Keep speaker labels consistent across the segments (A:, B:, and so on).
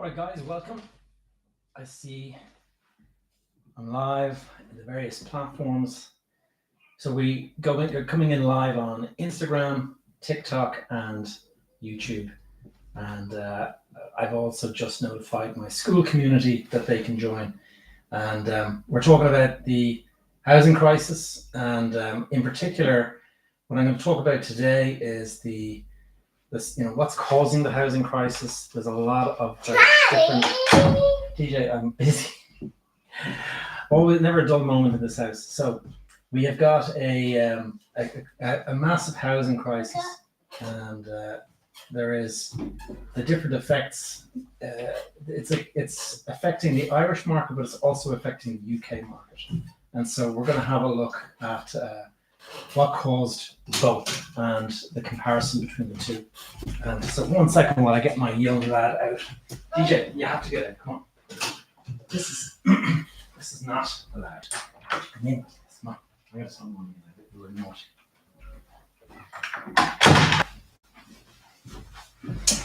A: All right, guys, welcome. I see I'm live in the various platforms. So we're coming in live on Instagram, TikTok, and YouTube. And I've also just notified my school community that they can join. And we're talking about the housing crisis. And in particular, what I'm going to talk about today is what's causing the housing crisis. There's a lot of different. TJ, I'm busy. Always, never a dull moment in this house. So we have got a massive housing crisis, and there is the different effects. It's affecting the Irish market, but it's also affecting the UK market. And so we're going to have a look at what caused both and the comparison between the two. And so 1 second while I get my young lad out. DJ, you have to get out. Come on. This is not allowed. Come in. Come on. I got someone you were not.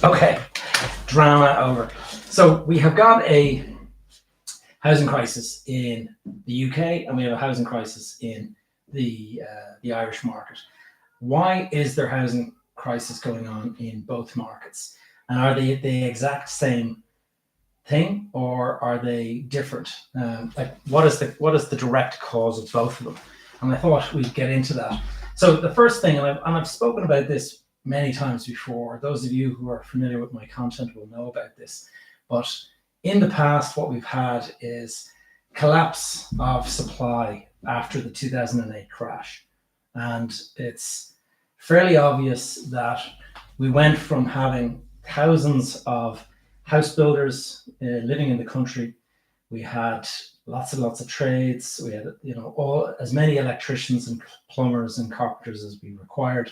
A: Okay. Drama over. So we have got a housing crisis in the UK, and we have a housing crisis in the Irish market. Why is there housing crisis going on in both markets? And are they the exact same thing, or are they different? What is the direct cause of both of them? And I thought we'd get into that. So the first thing, and I've spoken about this many times before. Those of you who are familiar with my content will know about this. But in the past, what we've had is collapse of supply after the 2008 crash. And it's fairly obvious that we went from having thousands of house builders living in the country. We had lots and lots of trades. We had, as many electricians and plumbers and carpenters as we required.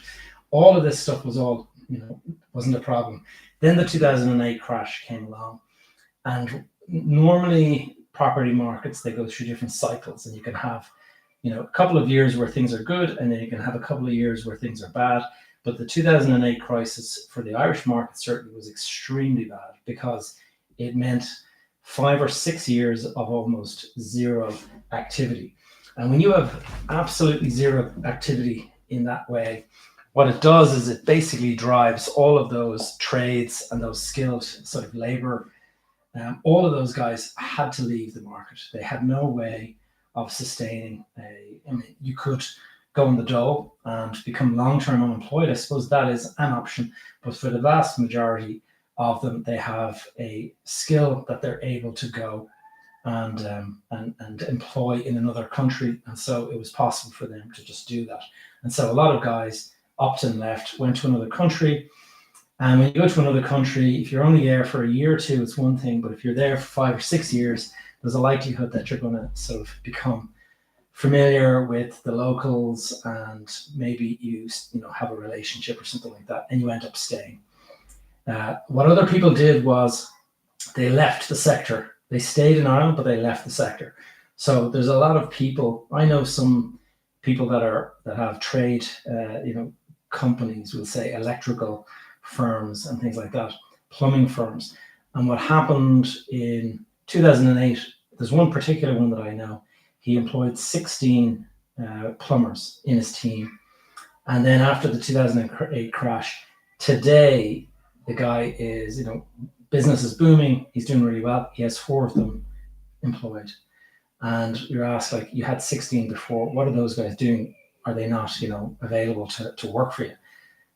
A: All of this stuff wasn't a problem. Then the 2008 crash came along, and normally property markets, they go through different cycles, and you can have, a couple of years where things are good, and then you can have a couple of years where things are bad. But the 2008 crisis for the Irish market certainly was extremely bad, because it meant 5 or 6 years of almost zero activity. And when you have absolutely zero activity in that way, what it does is it basically drives all of those trades and those skilled sort of labor. All of those guys had to leave the market. They had no way of sustaining you could go on the dole and become long-term unemployed. I suppose that is an option, but for the vast majority of them, they have a skill that they're able to go and employ in another country. And so it was possible for them to just do that. And so a lot of guys opted and left, went to another country. And when you go to another country, if you're only there for a year or two, it's one thing. But if you're there for 5 or 6 years, there's a likelihood that you're going to sort of become familiar with the locals, and maybe you have a relationship or something like that, and you end up staying. What other people did was they left the sector. They stayed in Ireland, but they left the sector. So there's a lot of people. I know some people that have trade, companies, we'll say electrical firms and things like that, plumbing firms. And what happened in 2008, there's one particular one that I know. He employed 16 plumbers in his team. And then after the 2008 crash, today, the guy is, business is booming. He's doing really well. He has 4 of them employed. And you're asked, you had 16 before. What are those guys doing? Are they not, available to work for you?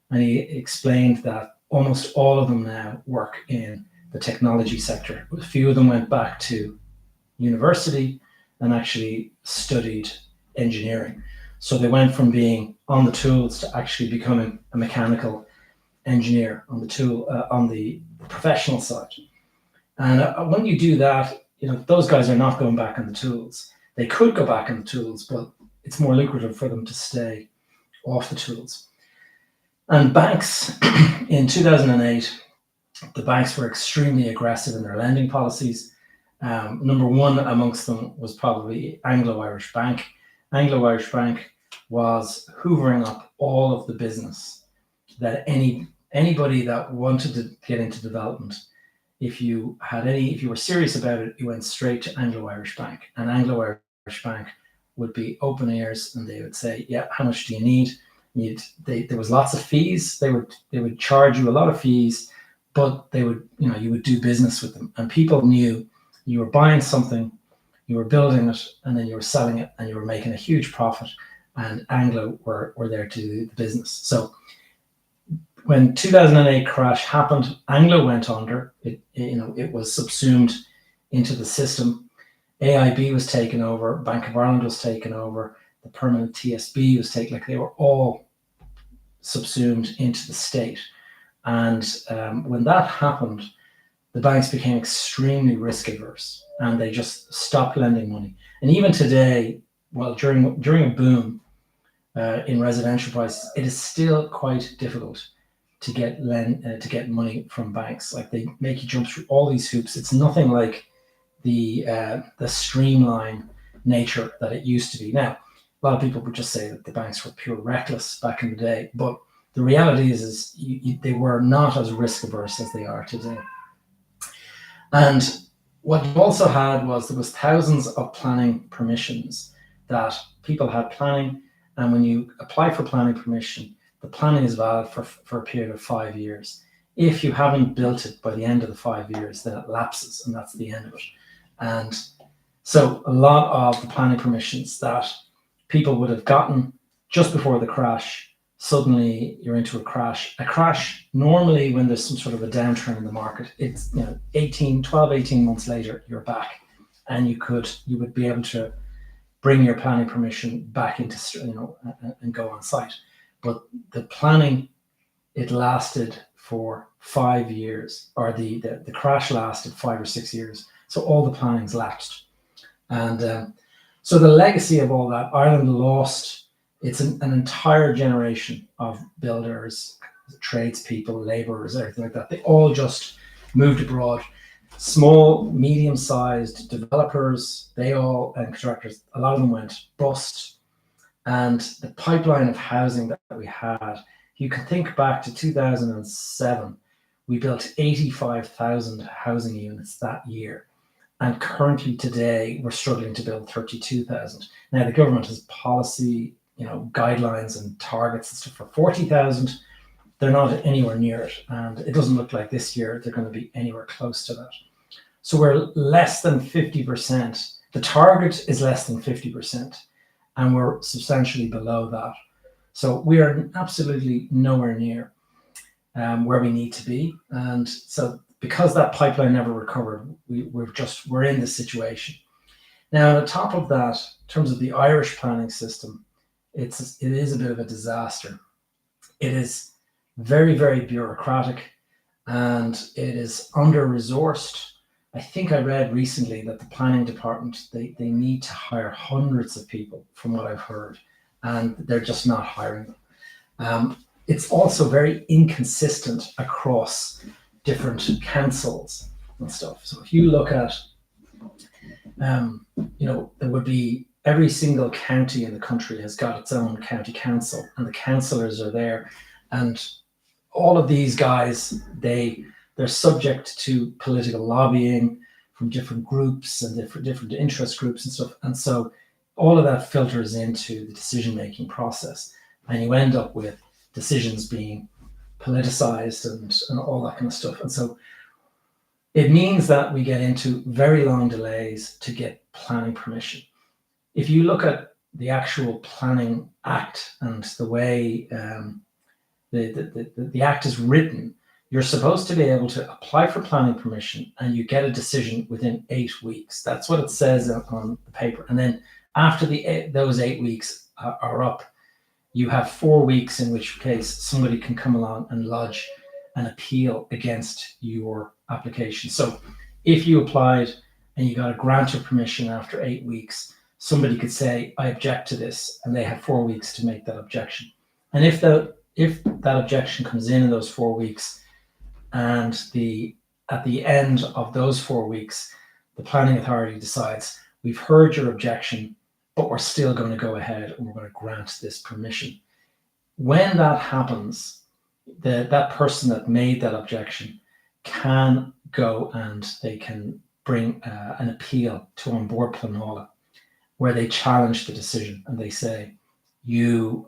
A: And he explained that almost all of them now work in the technology sector. A few of them went back to university and actually studied engineering. So they went from being on the tools to actually becoming a mechanical engineer on the professional side. And when you do that, those guys are not going back on the tools. They could go back on the tools, but it's more lucrative for them to stay off the tools. And banks, in 2008, the banks were extremely aggressive in their lending policies. Number one amongst them was probably Anglo-Irish Bank. Anglo-Irish Bank was hoovering up all of the business that anybody that wanted to get into development if you were serious about it, you went straight to Anglo-Irish Bank, and Anglo-Irish Bank would be open ears, and they would say, yeah, how much do you need? There was lots of fees. They would charge you a lot of fees, but you would do business with them, and people knew you were buying something, you were building it, and then you were selling it, and you were making a huge profit. And Anglo were there to do the business. So when 2008 crash happened, Anglo went under. It was subsumed into the system. AIB was taken over. Bank of Ireland was taken over. The permanent TSB was taken. They were all subsumed into the state. And when that happened, the banks became extremely risk averse, and they just stopped lending money. And even today, during a boom in residential prices, it is still quite difficult to get money from banks. They make you jump through all these hoops. It's nothing like the streamline nature that it used to be. Now, a lot of people would just say that the banks were pure reckless back in the day, but the reality is they were not as risk averse as they are today. And what you also had was there was thousands of planning permissions that people had planning, and when you apply for planning permission, the planning is valid for a period of 5 years. If you haven't built it by the end of the 5 years, then it lapses, and that's the end of it. And so a lot of the planning permissions that people would have gotten just before the crash, suddenly you're into a crash. A crash, normally when there's some sort of a downturn in the market, it's 12, 18 months later, you're back, and you would be able to bring your planning permission back into, and go on site. But the planning, it lasted for 5 years, or the crash lasted 5 or 6 years. So all the planning's lapsed. And so the legacy of all that, Ireland lost, it's an entire generation of builders, tradespeople, labourers, everything like that. They all just moved abroad. Small, medium-sized developers, and contractors, a lot of them went bust. And the pipeline of housing that we had, you can think back to 2007, we built 85,000 housing units that year. And currently today, we're struggling to build 32,000. Now, the government has policy, guidelines and targets and stuff for 40,000. They're not anywhere near it. And it doesn't look like this year they're going to be anywhere close to that. So we're less than 50%. The target is less than 50%. And we're substantially below that. So we are absolutely nowhere near where we need to be. And so because that pipeline never recovered, we're in this situation. Now, on top of that, in terms of the Irish planning system, it is a bit of a disaster. It is very, very bureaucratic, and it is under-resourced. I think I read recently that the planning department, they need to hire hundreds of people, from what I've heard, and they're just not hiring them. It's also very inconsistent across different councils and stuff. So if you look at, there would be every single county in the country has got its own county council, and the councillors are there, and all of these guys, they're subject to political lobbying from different groups and different interest groups and stuff. And so all of that filters into the decision-making process, and you end up with decisions being politicized and all that kind of stuff. And so it means that we get into very long delays to get planning permission. If you look at the actual Planning Act and the way the Act is written, you're supposed to be able to apply for planning permission and you get a decision within 8 weeks. That's what it says on the paper. And then after those 8 weeks are up, you have 4 weeks, in which case somebody can come along and lodge an appeal against your application. So if you applied and you got a grant of permission after 8 weeks, somebody could say, I object to this, and they have 4 weeks to make that objection. And if that objection comes in those 4 weeks, and at the end of those 4 weeks, the planning authority decides, we've heard your objection, but we're still going to go ahead and we're going to grant this permission. When that happens, that person that made that objection can go and they can bring an appeal to On Board Planola, where they challenge the decision and they say, the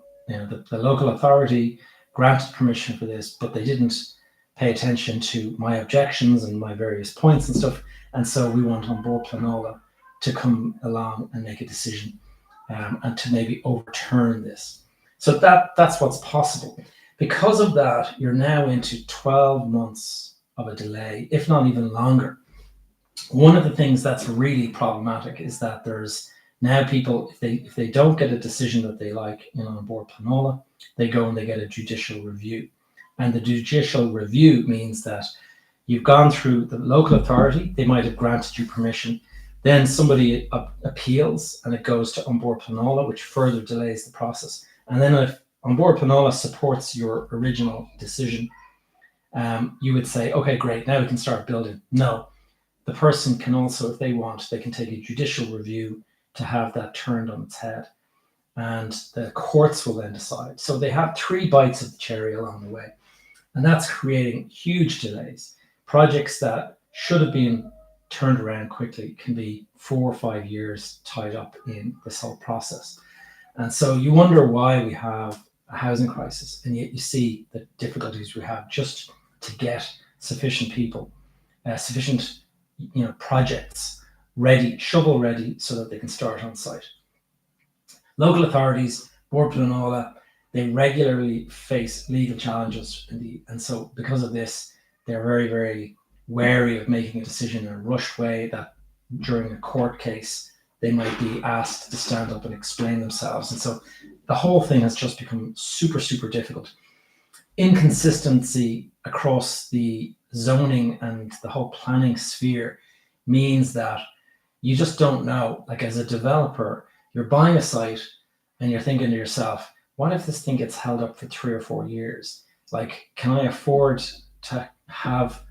A: local authority granted permission for this, but they didn't pay attention to my objections and my various points and stuff. And so we want On Board Planola to come along and make a decision and to maybe overturn this. So that's what's possible. Because of that, you're now into 12 months of a delay, if not even longer. One of the things that's really problematic is that there's now people, if they don't get a decision that they like On Board Planola, they go and they get a judicial review. And the judicial review means that you've gone through the local authority, they might have granted you permission, then somebody appeals and it goes to On Board Planola, which further delays the process. And then if On Board Planola supports your original decision, you would say, okay, great, now we can start building. No, the person can also, if they want, they can take a judicial review to have that turned on its head. And the courts will then decide. So they have 3 bites of the cherry along the way. And that's creating huge delays. Projects that should have been turned around quickly can be 4 or 5 years tied up in this whole process. And so you wonder why we have a housing crisis, and yet you see the difficulties we have just to get sufficient people, sufficient projects ready, shovel ready, so that they can start on site. Local authorities, Board Planola, they regularly face legal challenges, and so because of this, they're very, very wary of making a decision in a rushed way, that during a court case, they might be asked to stand up and explain themselves. And so the whole thing has just become super, super difficult. Inconsistency across the zoning and the whole planning sphere means that you just don't know. Like, as a developer, you're buying a site and you're thinking to yourself, what if this thing gets held up for 3 or 4 years? Like, can I afford to have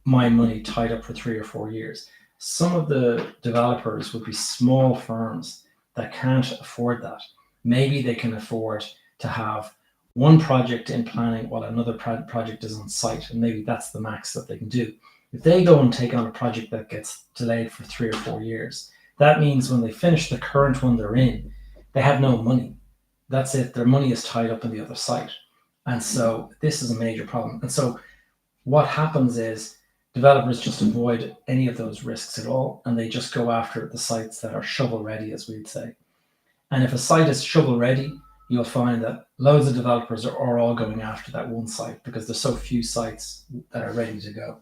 A: my money tied up for 3 or 4 years? Some of the developers would be small firms that can't afford that. Maybe they can afford to have one project in planning while another project is on site, and maybe that's the max that they can do. If they go and take on a project that gets delayed for 3 or 4 years, that means when they finish the current one they're in, they have no money. That's it. Their money is tied up in the other site. And so this is a major problem. And so what happens is developers just avoid any of those risks at all, and they just go after the sites that are shovel ready, as we'd say. And if a site is shovel ready, you'll find that loads of developers are all going after that one site because there's so few sites that are ready to go.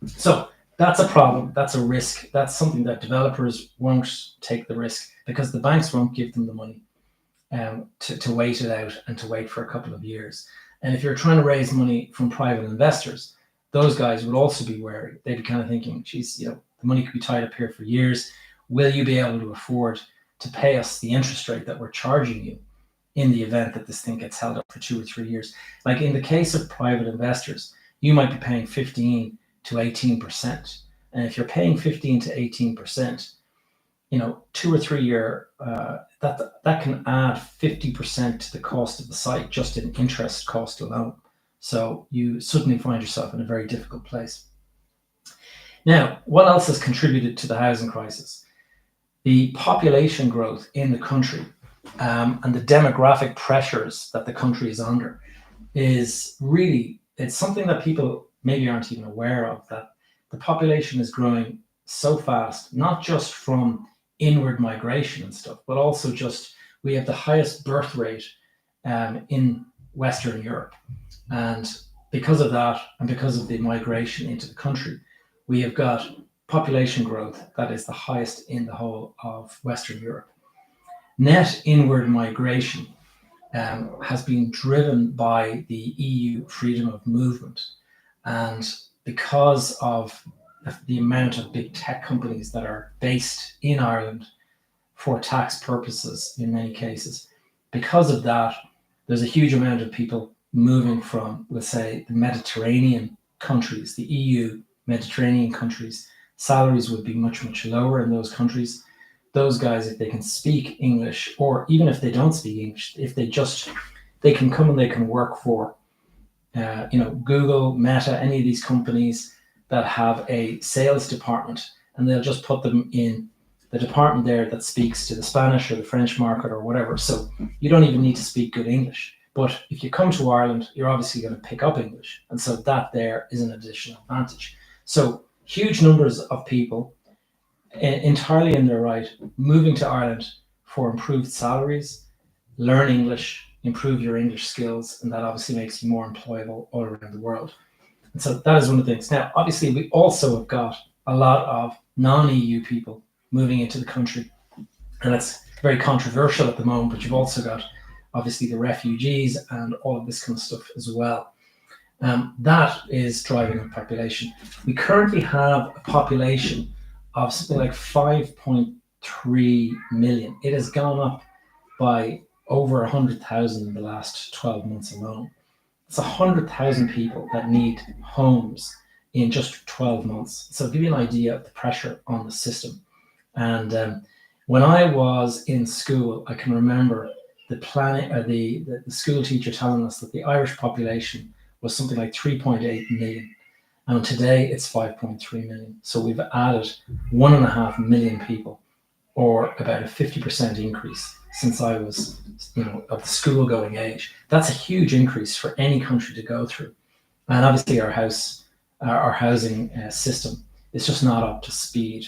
A: So that's a problem. That's a risk. That's something that developers won't take the risk because the banks won't give them the money to wait it out and to wait for a couple of years. And if you're trying to raise money from private investors, those guys would also be wary. They'd be kind of thinking, geez, the money could be tied up here for years. Will you be able to afford to pay us the interest rate that we're charging you in the event that this thing gets held up for 2 or 3 years? Like in the case of private investors, you might be paying 15 to 18%. And if you're paying 15 to 18%, 2 or 3 year, that can add 50% to the cost of the site just in interest cost alone. So you suddenly find yourself in a very difficult place. Now, what else has contributed to the housing crisis? The population growth in the country and the demographic pressures that the country is under is really, it's something that people maybe aren't even aware of, that the population is growing so fast, not just from inward migration and stuff, but also just we have the highest birth rate in Western Europe. And because of that, and because of the migration into the country, we have got population growth that is the highest in the whole of Western Europe. Net inward migration has been driven by the EU freedom of movement. And because of the amount of big tech companies that are based in Ireland for tax purposes in many cases, because of that, there's a huge amount of people moving from, let's say, the Mediterranean countries, the EU Mediterranean countries. Salaries would be much, much lower in those countries. Those guys, if they can speak English, or even if they don't speak English, if they can come and they can work for Google, Meta, any of these companies that have a sales department, and they'll just put them in the department there that speaks to the Spanish or the French market or whatever. So you don't even need to speak good English. But if you come to Ireland, you're obviously going to pick up English. And so that there is an additional advantage. So huge numbers of people entirely in their right, moving to Ireland for improved salaries, learn English, improve your English skills, and that obviously makes you more employable all around the world. And so that is one of the things. Now, obviously, we also have got a lot of non-EU people moving into the country, and that's very controversial at the moment, but you've also got obviously the refugees and all of this kind of stuff as well. That is driving up population. We currently have a population of something like 5.3 million. It has gone up by over 100,000 in the last 12 months alone. It's 100,000 people that need homes in just 12 months. So to give you an idea of the pressure on the system. And when I was in school, I can remember the school teacher telling us that the Irish population was something like 3.8 million. And today it's 5.3 million. So we've added 1.5 million people, or about a 50% increase since I was, of the school going age. That's a huge increase for any country to go through. And obviously our housing system is just not up to speed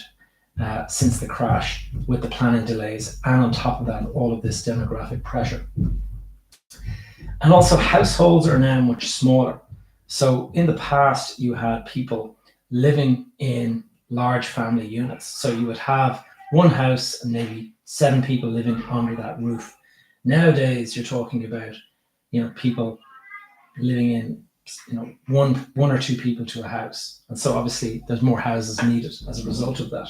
A: since the crash, with the planning delays, and on top of that, all of this demographic pressure. And also households are now much smaller. So in the past, you had people living in large family units. So you would have one house and maybe 7 people living under that roof. Nowadays, you're talking about, people living in, one or two people to a house. And so obviously there's more houses needed as a result of that.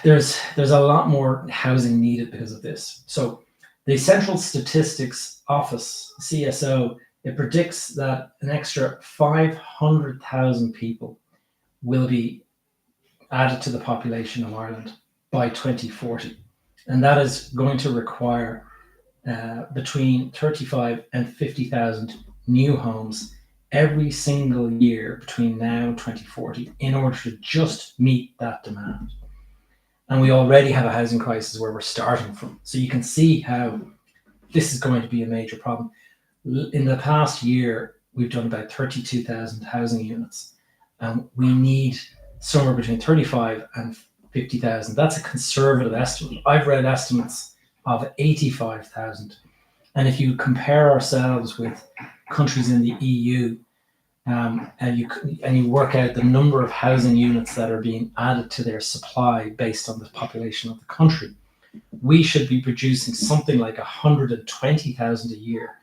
A: There's a lot more housing needed because of this. So the Central Statistics Office, CSO, it predicts that an extra 500,000 people will be added to the population of Ireland by 2040. And that is going to require between 35 and 50,000 new homes every single year between now and 2040 in order to just meet that demand. And we already have a housing crisis where we're starting from. So you can see how this is going to be a major problem. In the past year, we've done about 32,000 housing units. We need somewhere between 35 and 50,000. That's a conservative estimate. I've read estimates of 85,000. And if you compare ourselves with countries in the EU, and you work out the number of housing units that are being added to their supply based on the population of the country, we should be producing something like 120,000 a year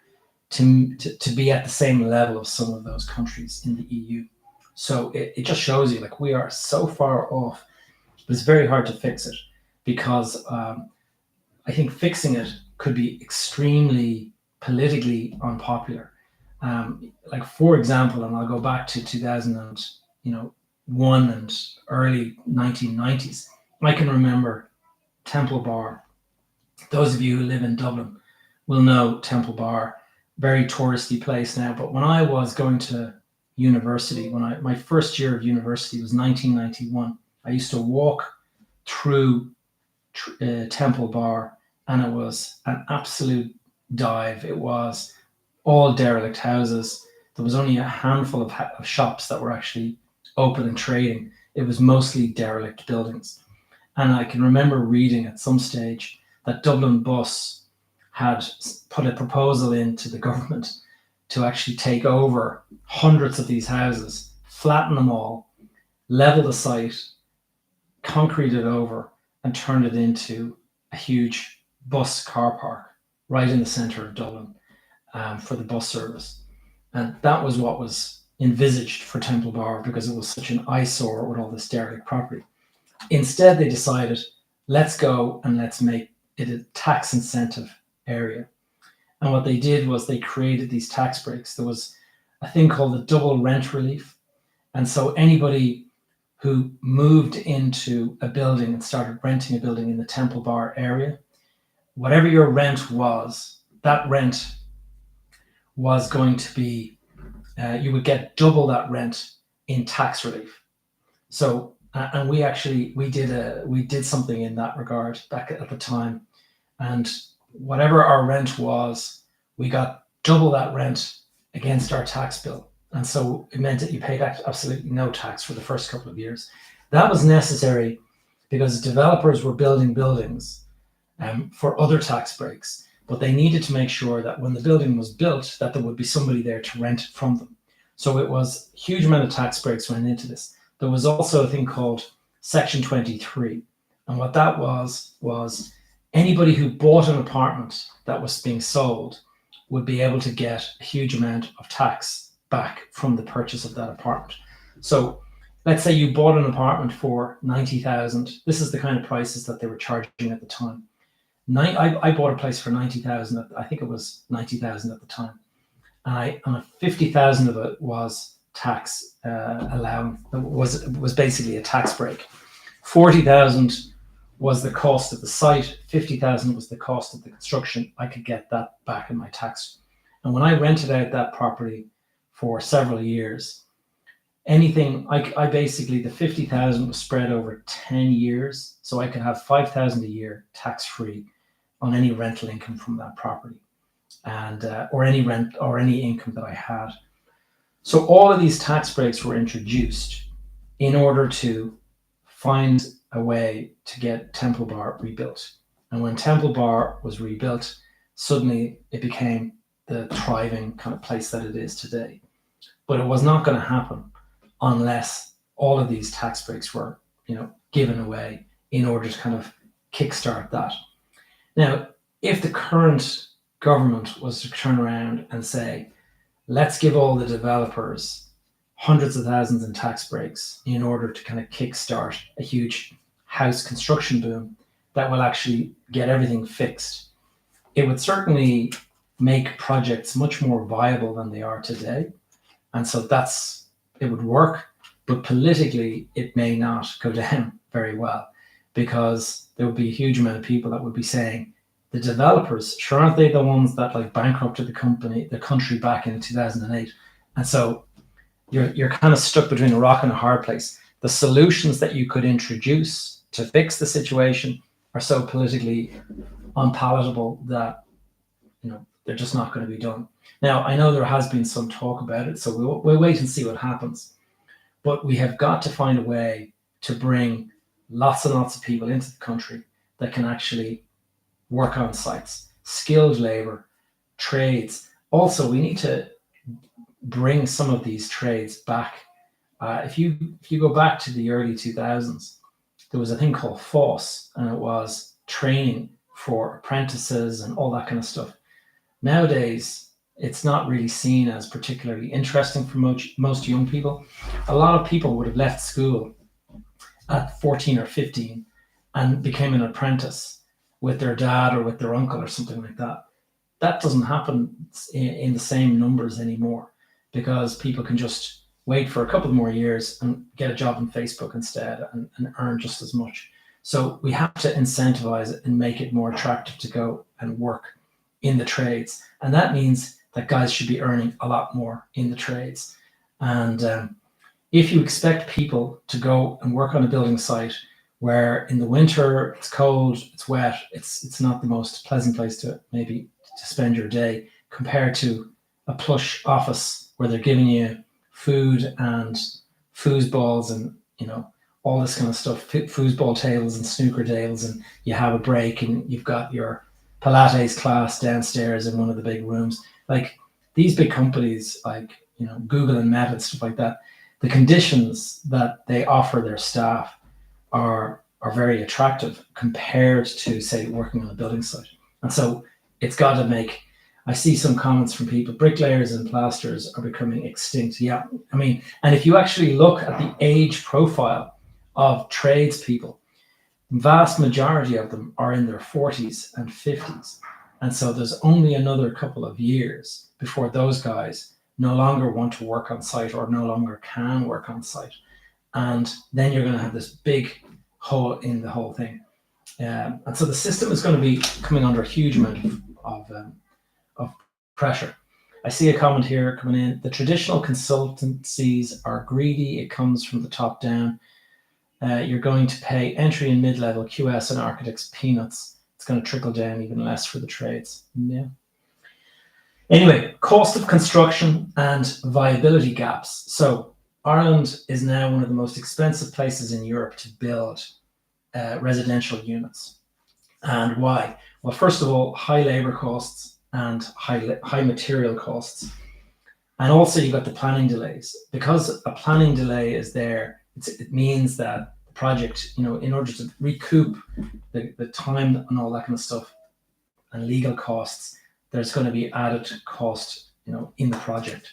A: to be at the same level of some of those countries in the EU. So it just shows you, like, we are so far off. It's very hard to fix it because I think fixing it could be extremely politically unpopular. Like, for example, and I'll go back to 2001 and early 1990s. I can remember Temple Bar. Those of you who live in Dublin will know Temple Bar, very touristy place now. But when I was going to university, my first year of university was 1991, I used to walk through Temple Bar, and it was an absolute dive. It was all derelict houses. There was only a handful of shops that were actually open and trading. It was mostly derelict buildings. And I can remember reading at some stage that Dublin Bus had put a proposal into the government to actually take over hundreds of these houses, flatten them all, level the site, concrete it over, and turn it into a huge bus car park right in the centre of Dublin for the bus service. And that was what was envisaged for Temple Bar because it was such an eyesore with all this derelict property. Instead, they decided, let's go and let's make it a tax incentive area. And what they did was they created these tax breaks. There was a thing called the double rent relief. And so anybody who moved into a building and started renting a building in the Temple Bar area, whatever your rent was, that rent was going to be, you would get double that rent in tax relief. So, and we did something in that regard back at the time, and whatever our rent was, we got double that rent against our tax bill. And so it meant that you paid absolutely no tax for the first couple of years. That was necessary because developers were building buildings for other tax breaks, but they needed to make sure that when the building was built, that there would be somebody there to rent from them. So it was a huge amount of tax breaks went into this. There was also a thing called Section 23. And what that was anybody who bought an apartment that was being sold would be able to get a huge amount of tax back from the purchase of that apartment. So let's say you bought an apartment for 90,000. This is the kind of prices that they were charging at the time. I bought a place for 90,000. I think it was 90,000 at the time. And 50,000 of it was tax allowance. Was basically a tax break. 40,000 was the cost of the site. 50,000 was the cost of the construction. I could get that back in my tax. And when I rented out that property for several years, anything I basically, the 50,000 was spread over 10 years, so I could have 5,000 a year tax free on any rental income from that property, and or any rent or any income that I had. So all of these tax breaks were introduced in order to find a way to get Temple Bar rebuilt. And when Temple Bar was rebuilt, suddenly it became the thriving kind of place that it is today. But it was not going to happen unless all of these tax breaks were, given away in order to kind of kickstart that. Now, if the current government was to turn around and say, let's give all the developers hundreds of thousands in tax breaks in order to kind of kickstart a huge house construction boom that will actually get everything fixed, it would certainly make projects much more viable than they are today. And so it would work, but politically it may not go down very well, because there would be a huge amount of people that would be saying, the developers, sure, aren't they the ones that bankrupted the country back in 2008? And so you're kind of stuck between a rock and a hard place. The solutions that you could introduce to fix the situation are so politically unpalatable that they're just not going to be done. Now, I know there has been some talk about it, so we'll wait and see what happens. But we have got to find a way to bring lots and lots of people into the country that can actually work on sites, skilled labor, trades. Also, we need to bring some of these trades back. If you go back to the early 2000s, there was a thing called FOSS, and it was training for apprentices and all that kind of stuff. Nowadays, it's not really seen as particularly interesting for most young people. A lot of people would have left school at 14 or 15 and became an apprentice with their dad or with their uncle or something like that. That doesn't happen in the same numbers anymore, because people can just wait for a couple more years and get a job on Facebook instead and earn just as much. So we have to incentivize it and make it more attractive to go and work in the trades. And that means that guys should be earning a lot more in the trades. And if you expect people to go and work on a building site where in the winter it's cold, it's wet, it's not the most pleasant place to spend your day, compared to a plush office where they're giving you food and foosballs and all this kind of stuff, foosball tables and snooker tables, and you have a break and you've got your Pilates class downstairs in one of the big rooms. Like these big companies like Google and Meta and stuff like that, the conditions that they offer their staff are very attractive compared to, say, working on a building site. And so it's got to make, I see some comments from people, bricklayers and plasters are becoming extinct. Yeah, I mean, and if you actually look at the age profile of tradespeople, vast majority of them are in their 40s and 50s. And so there's only another couple of years before those guys no longer want to work on site or no longer can work on site. And then you're going to have this big hole in the whole thing. And so the system is going to be coming under a huge amount of pressure. I see a comment here coming in. The traditional consultancies are greedy. It comes from the top down. You're going to pay entry and mid-level QS and architects peanuts. It's going to trickle down even less for the trades. Yeah. Anyway, cost of construction and viability gaps. So Ireland is now one of the most expensive places in Europe to build residential units. And why? Well, first of all, high labor costs and high material costs. And also you've got the planning delays. Because a planning delay is there, it means that the project, in order to recoup the time and all that kind of stuff and legal costs, there's going to be added cost, in the project.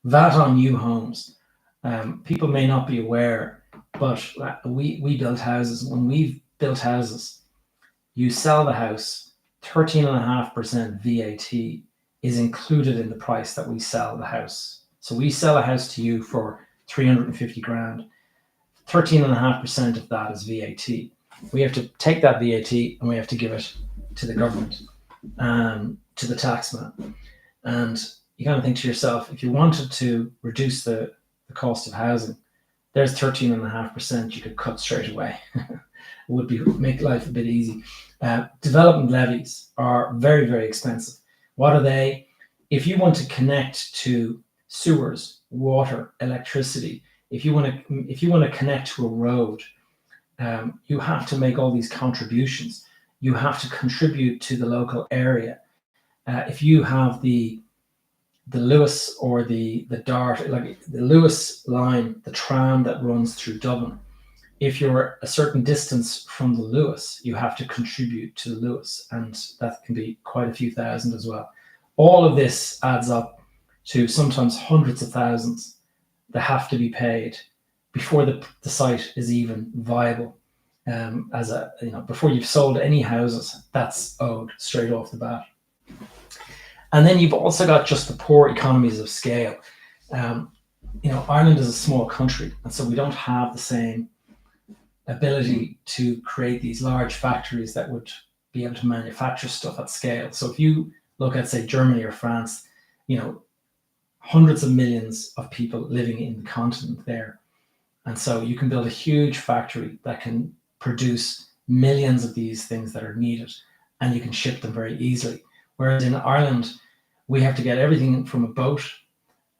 A: VAT on new homes. People may not be aware, but we build houses. When we've built houses, you sell the house, 13.5% VAT is included in the price that we sell the house. So we sell a house to you for 350 grand. 13.5% of that is VAT. We have to take that VAT and we have to give it to the government, to the taxman. And you kind of think to yourself, if you wanted to reduce the cost of housing, there's 13.5% you could cut straight away. It would make life a bit easy. Development levies are very, very expensive. What are they? If you want to connect to sewers, water, electricity, if you want to connect to a road, you have to make all these contributions. You have to contribute to the local area. If you have the Lewis or the Dart, like the Lewis line, the tram that runs through Dublin, if you're a certain distance from the Lewis, you have to contribute to the Lewis, and that can be quite a few thousand as well. All of this adds up to sometimes hundreds of thousands that have to be paid before the site is even viable. Before you've sold any houses, that's owed straight off the bat. And then you've also got just the poor economies of scale. Ireland is a small country, and so we don't have the same ability to create these large factories that would be able to manufacture stuff at scale. So if you look at, say, Germany or France, hundreds of millions of people living in the continent there. And so you can build a huge factory that can produce millions of these things that are needed, and you can ship them very easily. Whereas in Ireland, we have to get everything from a boat.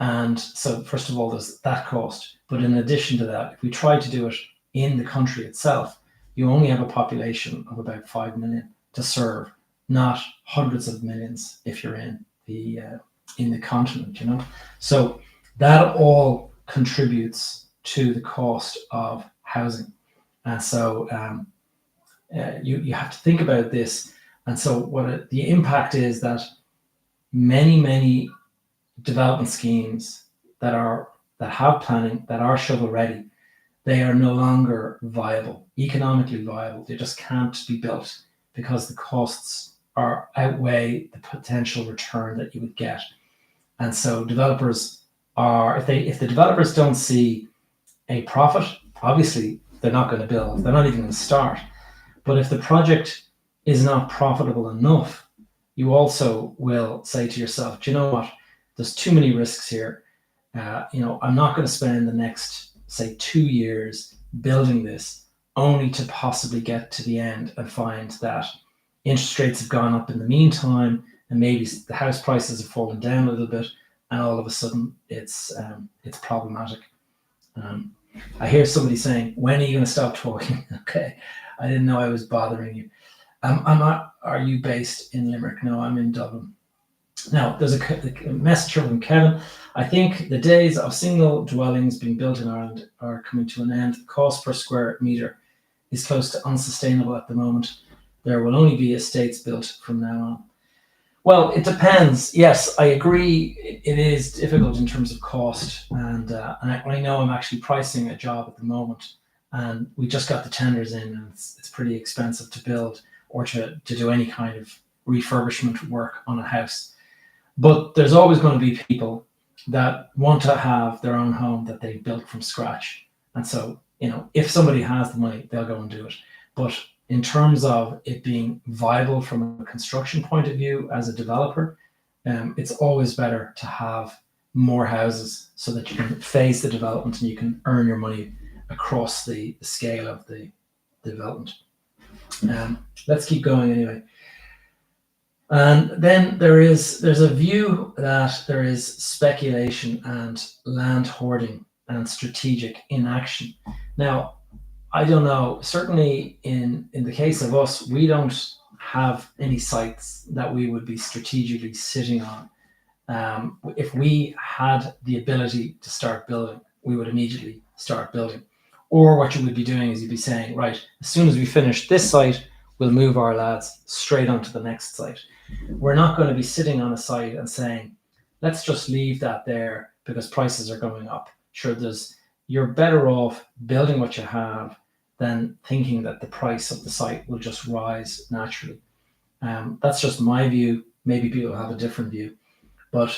A: And so first of all, there's that cost. But in addition to that, if we try to do it in the country itself, you only have a population of about 5 million to serve, not hundreds of millions if you're in the continent, So that all contributes to the cost of housing. And so you have to think about this. And so the impact is that many development schemes that have planning, that are shovel ready, they are no longer viable, economically viable. They just can't be built because the costs outweigh the potential return that you would get. And so developers if the developers don't see a profit, obviously they're not going to build. They're not even going to start. But if the project is not profitable enough, you also will say to yourself, do you know what? There's too many risks here. I'm not going to spend the next, say, 2 years building this only to possibly get to the end and find that interest rates have gone up in the meantime, and maybe the house prices have fallen down a little bit, and all of a sudden it's problematic. I hear somebody saying, when are you going to stop talking? Okay, I didn't know I was bothering you. Are you based in Limerick? No, I'm in Dublin. Now, there's a message from Kevin. I think the days of single dwellings being built in Ireland are coming to an end. The cost per square metre is close to unsustainable at the moment. There will only be estates built from now on. Well, it depends. Yes, I agree. It is difficult in terms of cost. And I know I'm actually pricing a job at the moment, and we just got the tenders in, and it's pretty expensive to build or to do any kind of refurbishment work on a house. But there's always going to be people that want to have their own home that they built from scratch. And so, if somebody has the money, they'll go and do it. But in terms of it being viable from a construction point of view as a developer, it's always better to have more houses so that you can phase the development and you can earn your money across the scale of the development. Let's keep going anyway. And then there's a view that there is speculation and land hoarding and strategic inaction. Now, I don't know, certainly in the case of us, we don't have any sites that we would be strategically sitting on. If we had the ability to start building, we would immediately start building. Or what you would be doing is you'd be saying, right, as soon as we finish this site, we'll move our lads straight onto the next site. We're not going to be sitting on a site and saying, let's just leave that there because prices are going up. Sure, you're better off building what you have than thinking that the price of the site will just rise naturally. That's just my view. Maybe people have a different view, but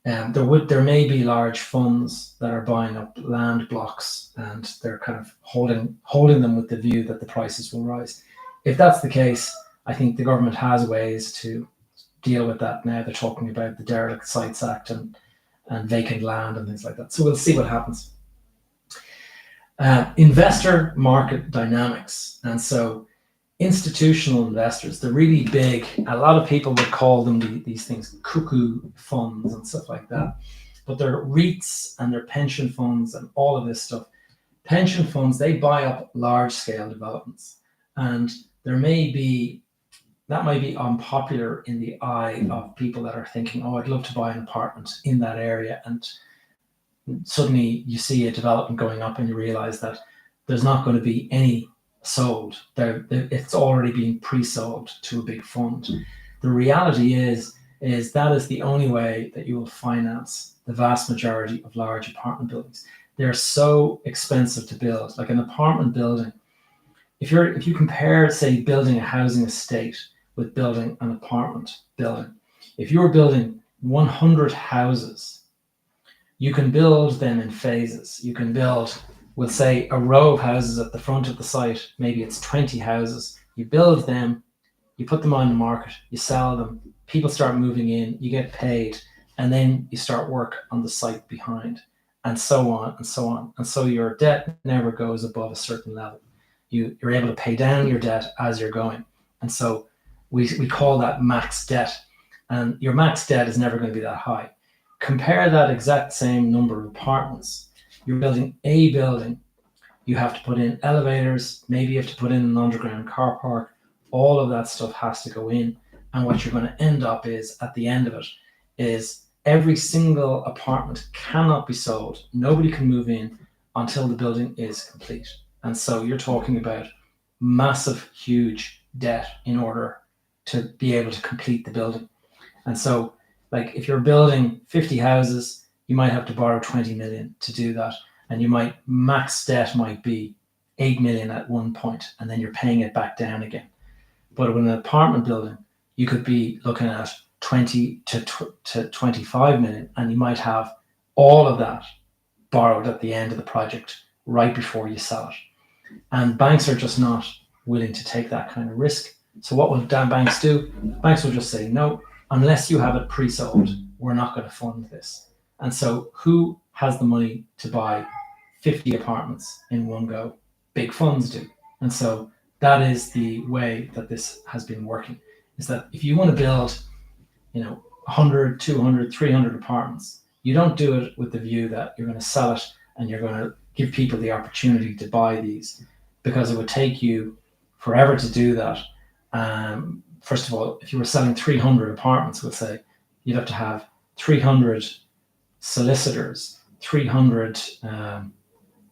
A: there may be large funds that are buying up land blocks and they're kind of holding them with the view that the prices will rise. If that's the case, I think the government has ways to deal with that now. They're talking about the Derelict Sites Act and vacant land and things like that. So we'll see what happens. Investor market dynamics. And so institutional investors, the really big, a lot of people would call them these things cuckoo funds and stuff like that. But they're REITs and they're pension funds and all of this stuff. Pension funds, they buy up large scale developments. And that might be unpopular in the eye of people that are thinking, oh, I'd love to buy an apartment in that area. And suddenly you see a development going up and you realize that there's not going to be any sold. It's already being pre-sold to a big fund. The reality is that is the only way that you will finance the vast majority of large apartment buildings. They're so expensive to build. Like an apartment building, if you compare, say, building a housing estate with building an apartment building, if you're building 100 houses, you can build them in phases. You can build, we'll say, a row of houses at the front of the site. Maybe it's 20 houses. You build them, you put them on the market, you sell them, people start moving in, you get paid, and then you start work on the site behind, and so on and so on. And so your debt never goes above a certain level. You're able to pay down your debt as you're going. And so we call that max debt. And your max debt is never going to be that high. Compare that exact same number of apartments. You're building a building. You have to put in elevators. Maybe you have to put in an underground car park. All of that stuff has to go in. And what you're going to end up is, at the end of it, is every single apartment cannot be sold. Nobody can move in until the building is complete. And so you're talking about massive, huge debt in order to be able to complete the building. And so, like, if you're building 50 houses, you might have to borrow 20 million to do that. And max debt might be 8 million at one point, and then you're paying it back down again. But with an apartment building, you could be looking at 20 to 25 million, and you might have all of that borrowed at the end of the project right before you sell it. And banks are just not willing to take that kind of risk. So what will banks do? Banks will just say, no, unless you have it pre-sold, we're not going to fund this. And so who has the money to buy 50 apartments in one go? Big funds do. And so that is the way that this has been working, is that if you want to build, 100, 200, 300 apartments, you don't do it with the view that you're going to sell it and you're going to give people the opportunity to buy these, because it would take you forever to do that. First of all, if you were selling 300 apartments, we'll say, you'd have to have 300 solicitors, 300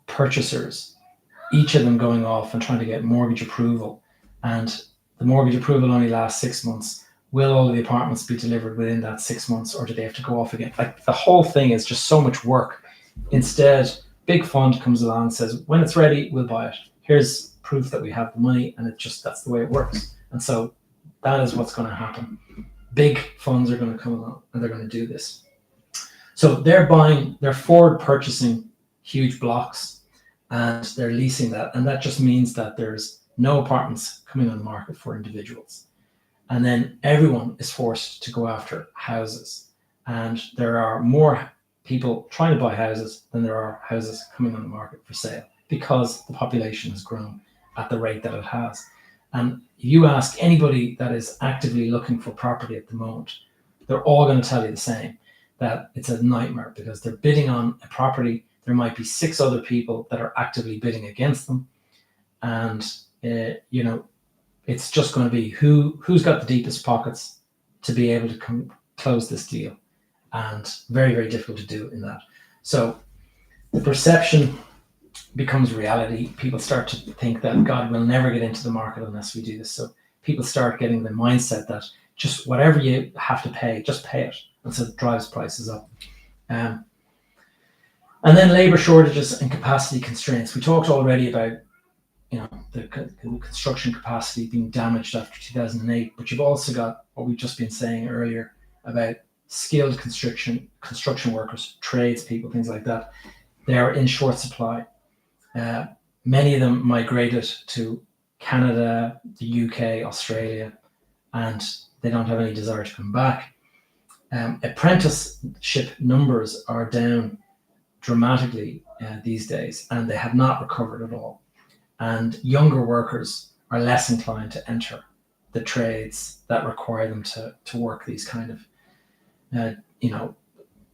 A: purchasers, each of them going off and trying to get mortgage approval. And the mortgage approval only lasts 6 months. Will all of the apartments be delivered within that 6 months, or do they have to go off again? Like, the whole thing is just so much work. Instead, big fund comes along and says, when it's ready, we'll buy it. Here's proof that we have the money, and that's the way it works. And so that is what's going to happen. Big funds are going to come along and they're going to do this. So they're forward purchasing huge blocks and they're leasing that. And that just means that there's no apartments coming on the market for individuals. And then everyone is forced to go after houses. And there are more people trying to buy houses than there are houses coming on the market for sale, because the population has grown at the rate that it has. And you ask anybody that is actively looking for property at the moment, they're all going to tell you the same, that it's a nightmare, because they're bidding on a property. There might be 6 other people that are actively bidding against them. And, it's just going to be who's got the deepest pockets to be able to close this deal. And very, very difficult to do in that. So the perception becomes reality. People start to think that, God, we'll never get into the market unless we do this. So people start getting the mindset that just whatever you have to pay, just pay it. And so it drives prices up. And then labor shortages and capacity constraints. We talked already about the construction capacity being damaged after 2008, but you've also got what we've just been saying earlier about skilled construction workers, tradespeople, things like that. They're in short supply. Many of them migrated to Canada, the UK, Australia, and they don't have any desire to come back. Apprenticeship numbers are down dramatically these days, and they have not recovered at all. And younger workers are less inclined to enter the trades that require them to work these kind of,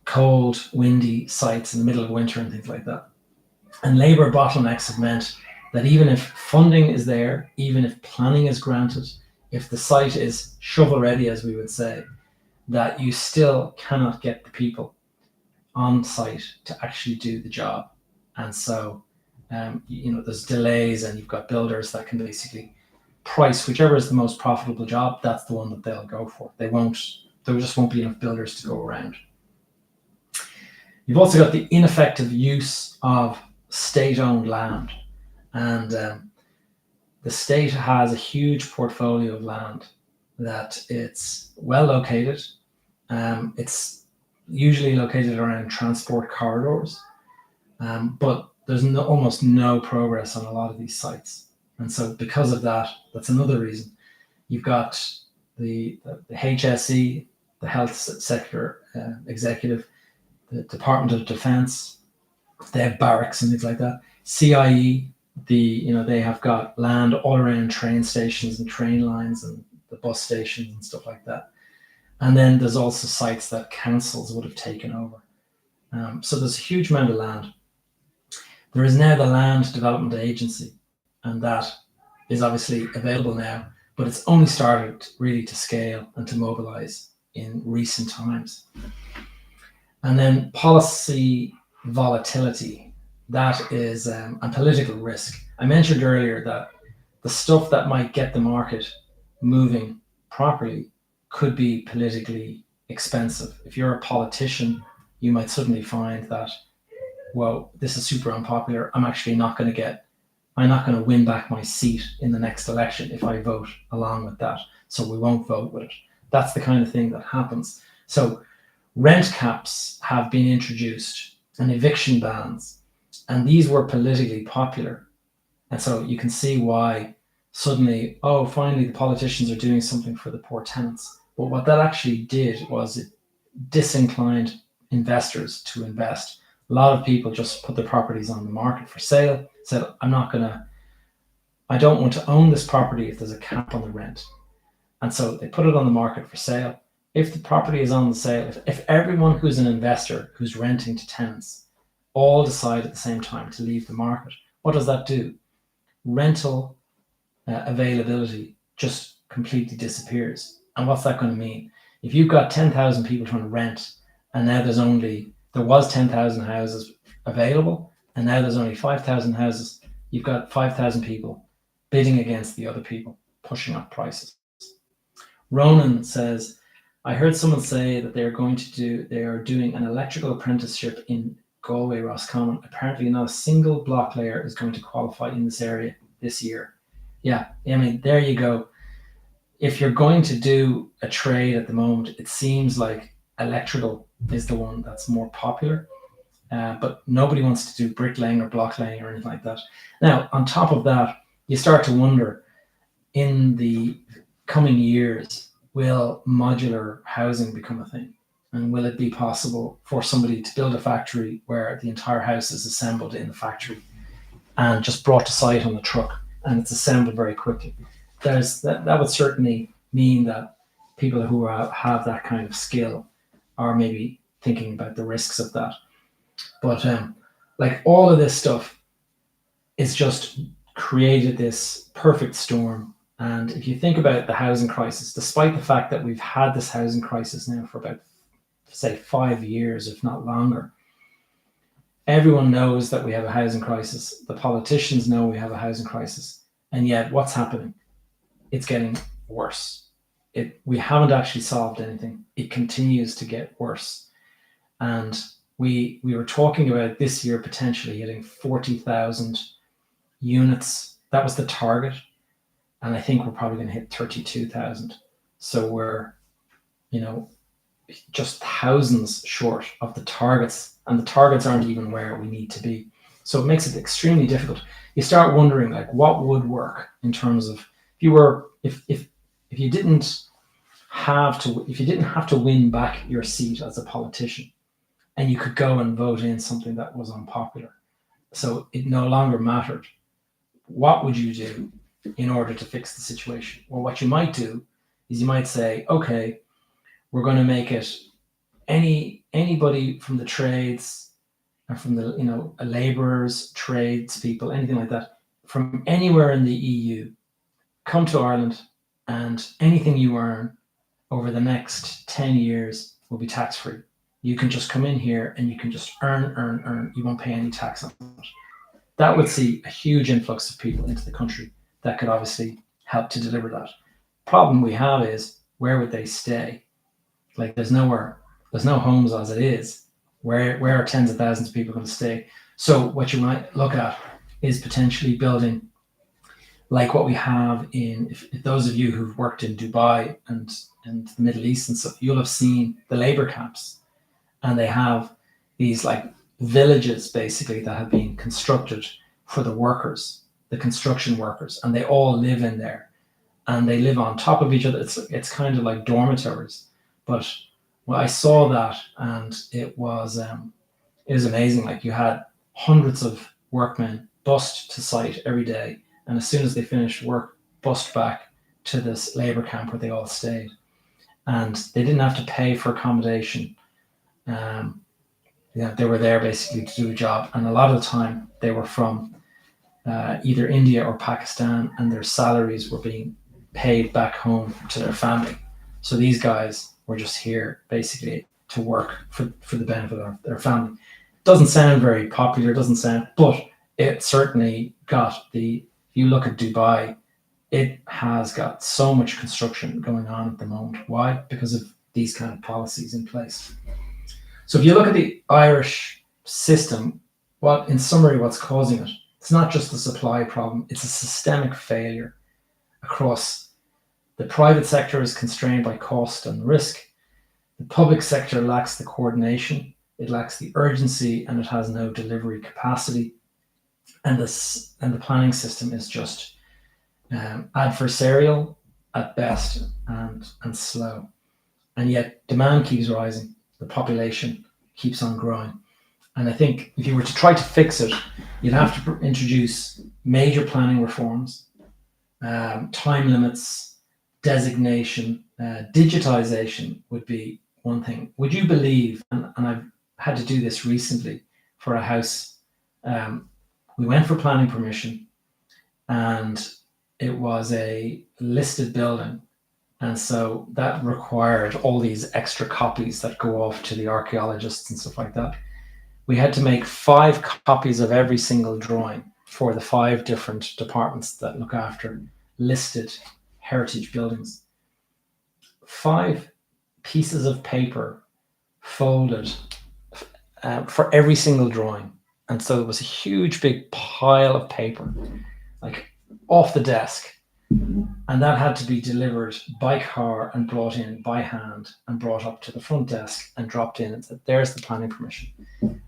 A: cold, windy sites in the middle of winter and things like that. And labor bottlenecks have meant that even if funding is there, even if planning is granted, if the site is shovel ready, as we would say, that you still cannot get the people on site to actually do the job. And so there's delays, and you've got builders that can basically price whichever is the most profitable job. That's the one that they'll go for. There just won't be enough builders to go around. You've also got the ineffective use of state-owned land, and the state has a huge portfolio of land that it's well located. It's usually located around transport corridors, but there's almost no progress on a lot of these sites. And so because of that, that's another reason. You've got the HSE, the Health Sector Executive, the Department of Defence, they have barracks and things like that. CIE, they have got land all around train stations and train lines and the bus stations and stuff like that. And then there's also sites that councils would have taken over. So there's a huge amount of land. There is now the Land Development Agency, and that is obviously available now, but it's only started really to scale and to mobilize in recent times. And then policy volatility, that is, and political risk. I mentioned earlier that the stuff that might get the market moving properly could be politically expensive. If you're a politician, you might suddenly find that, well, this is super unpopular. I'm not going to win back my seat in the next election if I vote along with that. So we won't vote with it. That's the kind of thing that happens. So rent caps have been introduced and eviction bans, and these were politically popular. And so you can see why suddenly, finally the politicians are doing something for the poor tenants. But what that actually did was it disinclined investors to invest. A lot of people just put their properties on the market for sale, said, I don't want to own this property if there's a cap on the rent. And so they put it on the market for sale. If the property is on the sale, if everyone who's an investor who's renting to tenants all decide at the same time to leave the market, what does that do? Rental availability just completely disappears. And what's that going to mean? If you've got 10,000 people trying to rent, and now there was 10,000 houses available, and now there's only 5,000 houses, you've got 5,000 people bidding against the other people, pushing up prices. Ronan says, I heard someone say that they are doing an electrical apprenticeship in Galway, Roscommon. Apparently not a single block layer is going to qualify in this area this year. Yeah, I mean, there you go. If you're going to do a trade at the moment, it seems like electrical is the one that's more popular, but nobody wants to do bricklaying or block laying or anything like that. Now, on top of that, you start to wonder, in the coming years, will modular housing become a thing? And will it be possible for somebody to build a factory where the entire house is assembled in the factory and just brought to site on the truck, and it's assembled very quickly? That would certainly mean that people who have that kind of skill are maybe thinking about the risks of that. But like all of this stuff is just created this perfect storm. And if you think about the housing crisis, despite the fact that we've had this housing crisis now for about, say, 5 years, if not longer, everyone knows that we have a housing crisis. The politicians know we have a housing crisis. And yet what's happening? It's getting worse. We haven't actually solved anything. It continues to get worse. And we were talking about this year potentially hitting 40,000 units. That was the target. And I think we're probably going to hit 32,000. So we're, just thousands short of the targets. And the targets aren't even where we need to be. So it makes it extremely difficult. You start wondering, like, what would work in terms of if you didn't have to win back your seat as a politician, and you could go and vote in something that was unpopular, so it no longer mattered, what would you do in order to fix the situation? Well, what you might do is you might say, okay, we're going to make it anybody from the trades and from the laborers, tradespeople, anything like that, from anywhere in the EU, come to Ireland, and anything you earn over the next 10 years will be tax-free. You can just come in here and you can just earn. You won't pay any tax on it. That would see a huge influx of people into the country that could obviously help to deliver that. Problem we have is, where would they stay? Like, there's no homes as it is. Where are tens of thousands of people going to stay? So what you might look at is potentially building like what we have if those of you who've worked in Dubai and the Middle East and stuff, you'll have seen the labor camps, and they have these like villages basically that have been constructed for the workers, the construction workers, and they all live in there, and they live on top of each other. It's kind of like dormitories. But I saw that, and it was amazing. Like, you had hundreds of workmen bussed to site every day, and as soon as they finished work, bussed back to this labor camp where they all stayed, and they didn't have to pay for accommodation. They were there basically to do a job, and a lot of the time they were from either India or Pakistan, and their salaries were being paid back home to their family. So these guys were just here basically to work for the benefit of their family. Doesn't sound very popular, but it certainly got if you look at Dubai, it has got so much construction going on at the moment. Why? Because of these kind of policies in place. So if you look at the Irish system, in summary, what's causing it? It's not just the supply problem, it's a systemic failure across. The private sector is constrained by cost and risk. The public sector lacks the coordination, it lacks the urgency, and it has no delivery capacity. And the planning system is just adversarial at best and slow. And yet demand keeps rising, the population keeps on growing. And I think if you were to try to fix it, you'd have to introduce major planning reforms, time limits, designation, digitization would be one thing. Would you believe, and I've had to do this recently for a house, we went for planning permission, and it was a listed building. And so that required all these extra copies that go off to the archaeologists and stuff like that. We had to make 5 copies of every single drawing for the 5 different departments that look after listed heritage buildings. 5 pieces of paper folded for every single drawing. And so it was a huge big pile of paper, like off the desk. And that had to be delivered by car and brought in by hand and brought up to the front desk and dropped in and said, there's the planning permission.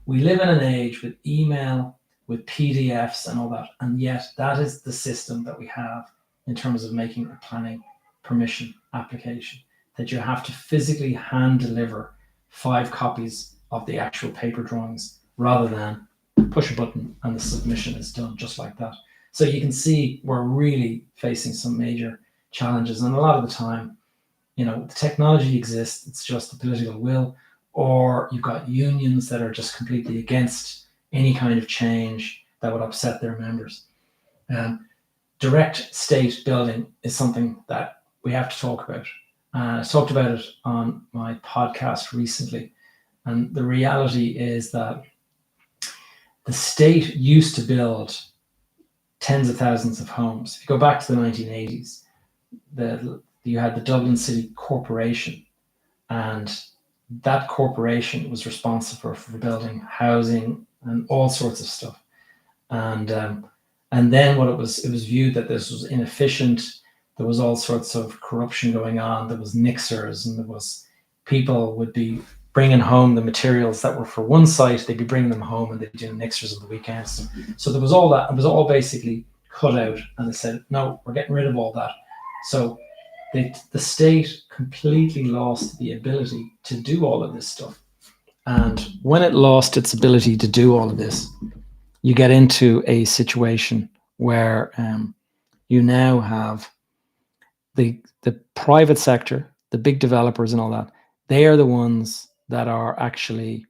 A: We live in an age with email, with PDFs and all that. And yet that is the system that we have in terms of making a planning permission application that you have to physically hand deliver 5 copies of the actual paper drawings rather than push a button and the submission is done just like that. So you can see we're really facing some major challenges. And a lot of the time, the technology exists, it's just the political will, or you've got unions that are just completely against any kind of change that would upset their members. Direct state building is something that we have to talk about. I talked about it on my podcast recently. And the reality is that the state used to build tens of thousands of homes. If you go back to the 1980s, you had the Dublin City Corporation, and that corporation was responsible for building housing and all sorts of stuff. And then it was viewed that this was inefficient. There was all sorts of corruption going on. There was nixers, and people would be bringing home the materials that were for one site. They'd be bringing them home, and they'd be doing nixers on the weekends. So there was all that. It was all basically cut out, and they said, no, we're getting rid of all that. So the state completely lost the ability to do all of this stuff. And when it lost its ability to do all of this, you get into a situation where you now have the private sector, the big developers and all that. They are the ones that are actually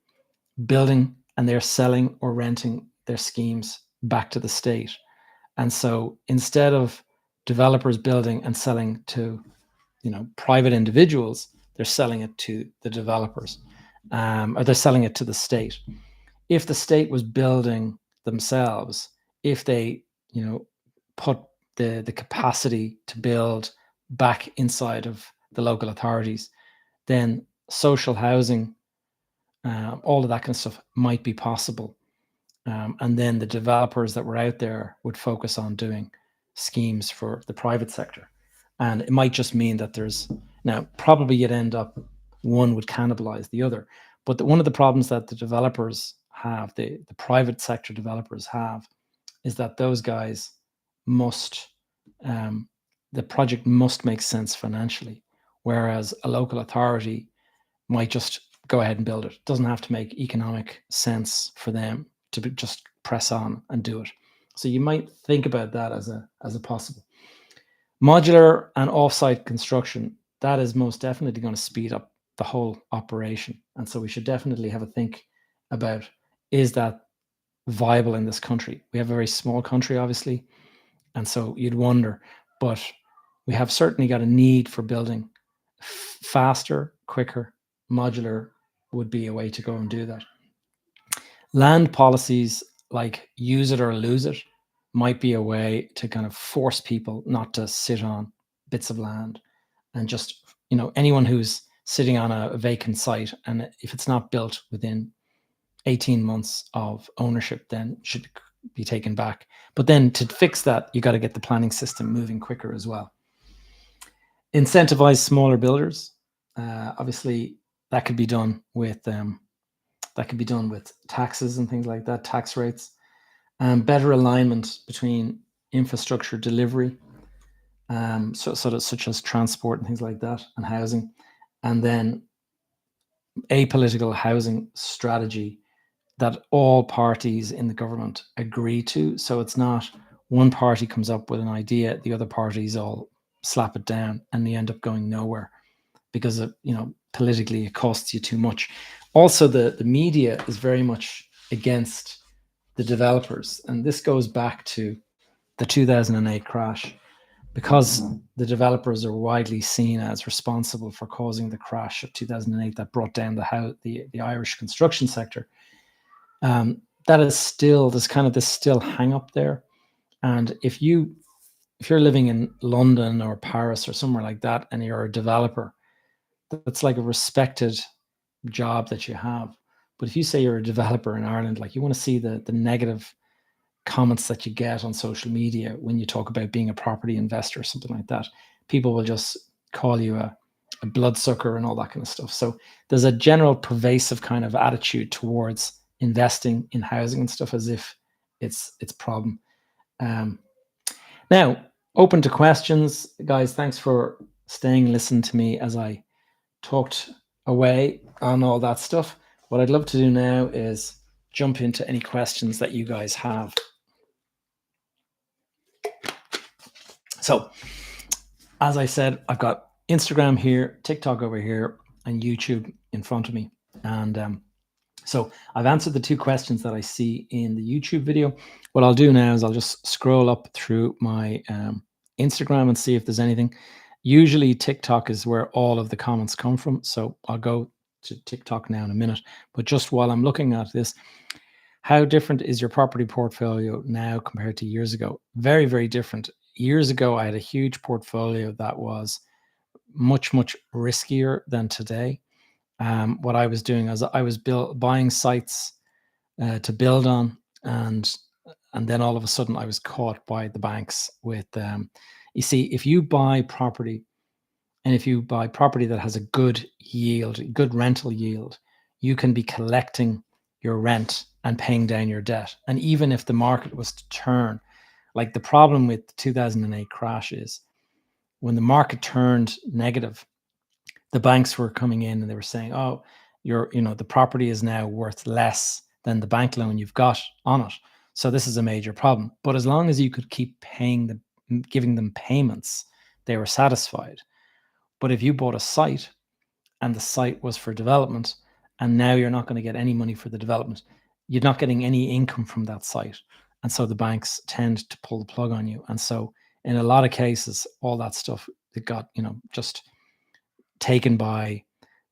A: building, and they're selling or renting their schemes back to the state. And so instead of developers building and selling to private individuals, they're selling it to the developers, or they're selling it to the state. If the state was building themselves, if they put the capacity to build back inside of the local authorities, then social housing, all of that kind of stuff might be possible. And then the developers that were out there would focus on doing schemes for the private sector. And it might just mean that probably you'd end up, one would cannibalize the other. But one of the problems that the developers have, the private sector developers have, is that those guys the project must make sense financially, whereas a local authority might just go ahead and build it. It doesn't have to make economic sense for them to just press on and do it. So you might think about that as a possible. Modular and offsite construction, that is most definitely going to speed up the whole operation. And so we should definitely have a think about, is that viable in this country? We have a very small country, obviously. And so you'd wonder, but we have certainly got a need for building faster, quicker. Modular would be a way to go and do that. Land policies like use it or lose it might be a way to kind of force people not to sit on bits of land, and just, anyone who's sitting on a vacant site, and if it's not built within 18 months of ownership, then should be taken back. But then to fix that, you got to get the planning system moving quicker as well. Incentivize smaller builders. Obviously, that could be done with taxes and things like that, tax rates. Better alignment between infrastructure delivery, such as transport and things like that, and housing, and then a political housing strategy that all parties in the government agree to. So it's not one party comes up with an idea, the other parties all slap it down, and they end up going nowhere because politically it costs you too much. Also, the media is very much against the developers, and this goes back to the 2008 crash, because the developers are widely seen as responsible for causing the crash of 2008 that brought down the Irish construction sector. That is still, there's kind of this still hang up there. And if you're living in London or Paris or somewhere like that, and you're a developer, that's like a respected job that you have. But if you say you're a developer in Ireland, like, you want to see the negative comments that you get on social media when you talk about being a property investor or something like that. People will just call you a bloodsucker and all that kind of stuff. So there's a general pervasive kind of attitude towards investing in housing and stuff as if it's a problem. Now, open to questions, guys. Thanks for staying, listening to me as I talked away on all that stuff. What I'd love to do now is jump into any questions that you guys have. So, as I said, I've got Instagram here, TikTok over here, and YouTube in front of me. And so I've answered the 2 questions that I see in the YouTube video. What I'll do now is I'll just scroll up through my Instagram and see if there's anything. Usually TikTok is where all of the comments come from. So I'll go to TikTok now in a minute. But just while I'm looking at this, how different is your property portfolio now compared to years ago? Very, very different. Years ago, I had a huge portfolio that was much, much riskier than today. What I was doing is I was buying sites to build on, and then all of a sudden I was caught by the banks with, you see, if you buy property, and if you buy property that has a good yield, good rental yield, you can be collecting your rent and paying down your debt. And even if the market was to turn, like the problem with the 2008 crash is when the market turned negative, the banks were coming in and they were saying, oh, the property is now worth less than the bank loan you've got on it. So this is a major problem. But as long as you could keep paying them, giving them payments, they were satisfied. But if you bought a site and the site was for development, and now you're not going to get any money for the development, you're not getting any income from that site. And so the banks tend to pull the plug on you. And so in a lot of cases, all that stuff, it got, just taken by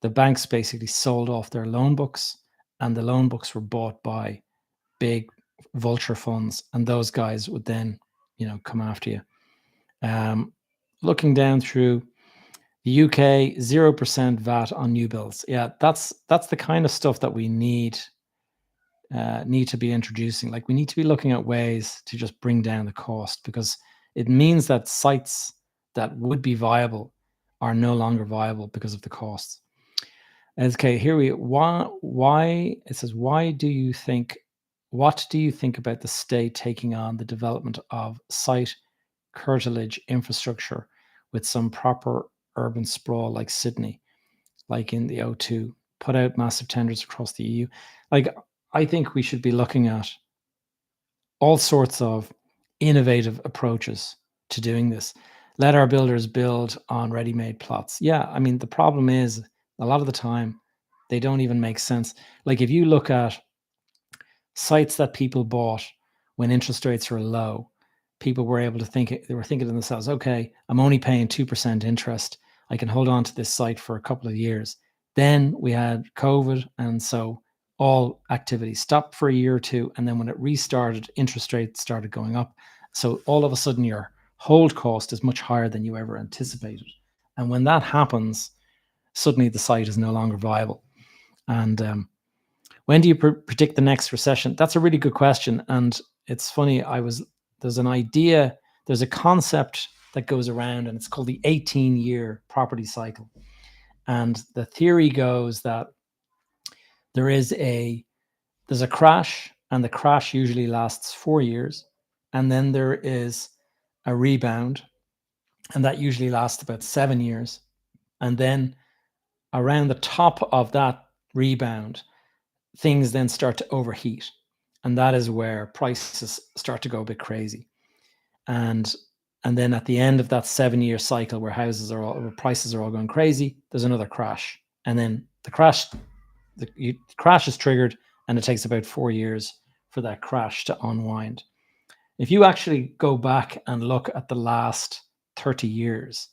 A: the banks, basically sold off their loan books, and the loan books were bought by big vulture funds, and those guys would then, come after you. Looking down through the UK, 0% VAT on new builds. Yeah, that's the kind of stuff that we need to be introducing. Like we need to be looking at ways to just bring down the cost, because it means that sites that would be viable are no longer viable because of the costs. Okay, here why it says, what do you think about the state taking on the development of site curtilage infrastructure with some proper urban sprawl like Sydney, like in the O2, put out massive tenders across the EU? Like, I think we should be looking at all sorts of innovative approaches to doing this. Let our builders build on ready-made plots. Yeah, I mean, the problem is a lot of the time they don't even make sense. Like if you look at sites that people bought when interest rates were low, people were able to they were thinking to themselves, okay, I'm only paying 2% interest. I can hold on to this site for a couple of years. Then we had COVID, and so all activity stopped for a year or two. And then when it restarted, interest rates started going up. So all of a sudden your hold cost is much higher than you ever anticipated. And when that happens, suddenly the site is no longer viable. And when do you predict the next recession? That's a really good question. And it's funny, there's a concept that goes around, and it's called the 18-year property cycle. And the theory goes that there's a crash, and the crash usually lasts 4 years. And then there is a rebound, and that usually lasts about 7 years. And then around the top of that rebound, things then start to overheat. And that is where prices start to go a bit crazy. And then at the end of that 7-year cycle where prices are all going crazy, there's another crash. And then the crash is triggered, and it takes about 4 years for that crash to unwind. If you actually go back and look at the last 30 years,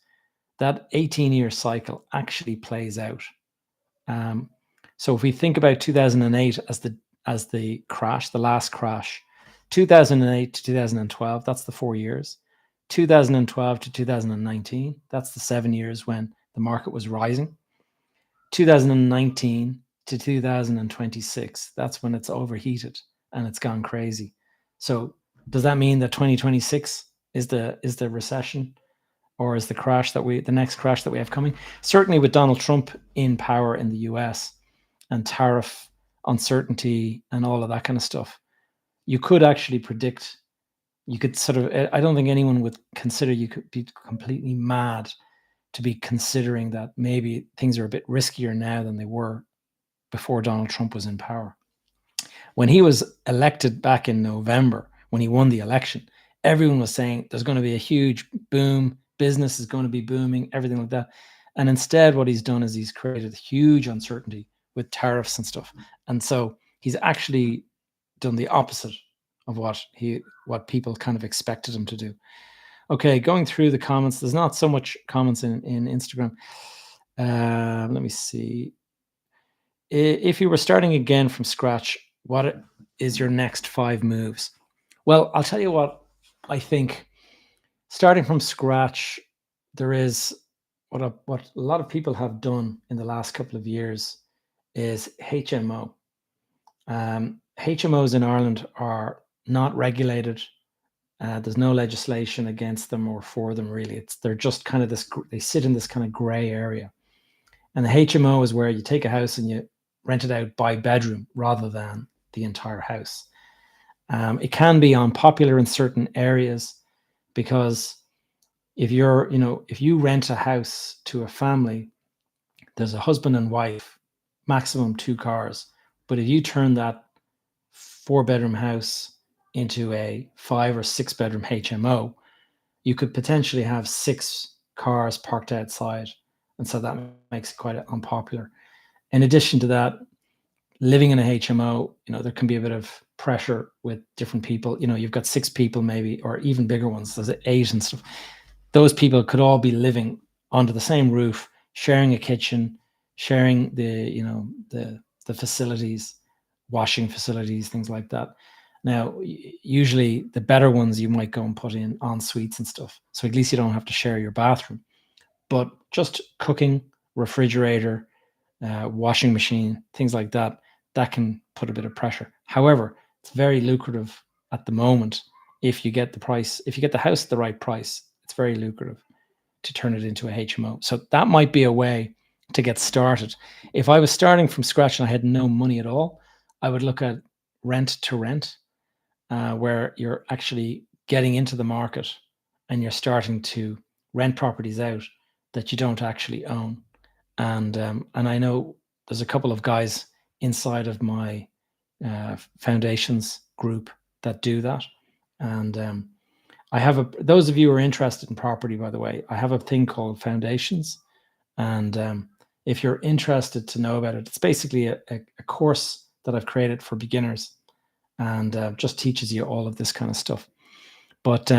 A: that 18-year cycle actually plays out. So if we think about 2008 as the crash, the last crash, 2008 to 2012, that's the 4 years. 2012 to 2019, that's the 7 years when the market was rising. 2019 to 2026, that's when it's overheated and it's gone crazy. So does that mean that 2026 is the recession, or is the next crash that we have coming? Certainly with Donald Trump in power in the US and tariff uncertainty and all of that kind of stuff, you could actually predict, I don't think anyone would consider you could be completely mad to be considering that maybe things are a bit riskier now than they were before Donald Trump was in power. When he was elected back in November, when he won the election, everyone was saying there's going to be a huge boom, business is going to be booming, everything like that. And instead, what he's done is he's created huge uncertainty with tariffs and stuff. And so he's actually done the opposite of what people kind of expected him to do. Okay, going through the comments, there's not so much comments in Instagram. Let me see. If you were starting again from scratch, what is your next 5 moves? Well, I'll tell you what I think. Starting from scratch, there is what a lot of people have done in the last couple of years is HMO. HMOs in Ireland are not regulated. There's no legislation against them or for them, really. They're just kind of they sit in this kind of gray area. And the HMO is where you take a house and you rent it out by bedroom rather than the entire house. It can be unpopular in certain areas because if you rent a house to a family, there's a husband and wife, maximum 2 cars. But if you turn that 4-bedroom house into a 5 or 6 bedroom HMO, you could potentially have 6 cars parked outside. And so that makes it quite unpopular. In addition to that, living in a HMO, there can be a bit of pressure with different people. You've got 6 people maybe, or even bigger ones. There's 8 and stuff. Those people could all be living under the same roof, sharing a kitchen, sharing the facilities, washing facilities, things like that. Now, usually the better ones you might go and put in en suites and stuff. So at least you don't have to share your bathroom. But just cooking, refrigerator, washing machine, things like that, that can put a bit of pressure. However, it's very lucrative at the moment. If you get the house at the right price, it's very lucrative to turn it into a HMO. So that might be a way to get started. If I was starting from scratch and I had no money at all, I would look at rent to rent, where you're actually getting into the market and you're starting to rent properties out that you don't actually own. And I know there's a couple of guys inside of my foundations group that do that. And I have those of you who are interested in property, by the way, I have a thing called Foundations. And if you're interested to know about it, it's basically a course that I've created for beginners and just teaches you all of this kind of stuff. But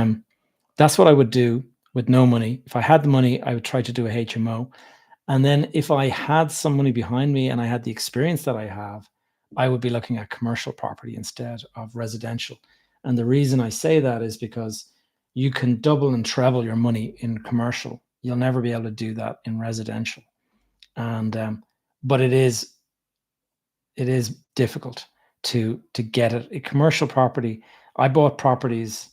A: that's what I would do with no money. If I had the money, I would try to do a HMO. And then if I had some money behind me and I had the experience that I have, I would be looking at commercial property instead of residential. And the reason I say that is because you can double and treble your money in commercial. You'll never be able to do that in residential. And but it is difficult to get it. A commercial property, I bought properties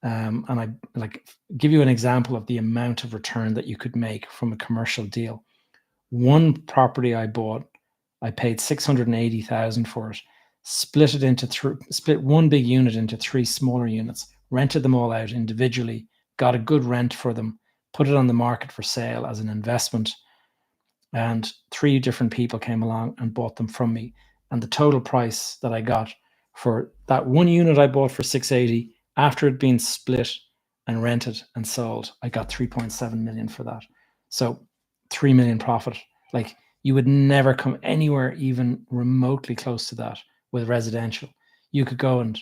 A: and I give you an example of the amount of return that you could make from a commercial deal. One property I bought, I paid 680,000 for it, split one big unit into 3 smaller units, rented them all out individually, got a good rent for them, put it on the market for sale as an investment. And 3 different people came along and bought them from me. And the total price that I got for that one unit I bought for 680, after it being split and rented and sold, I got 3.7 million for that. So 3 million profit. Like, you would never come anywhere even remotely close to that with residential. You could go and,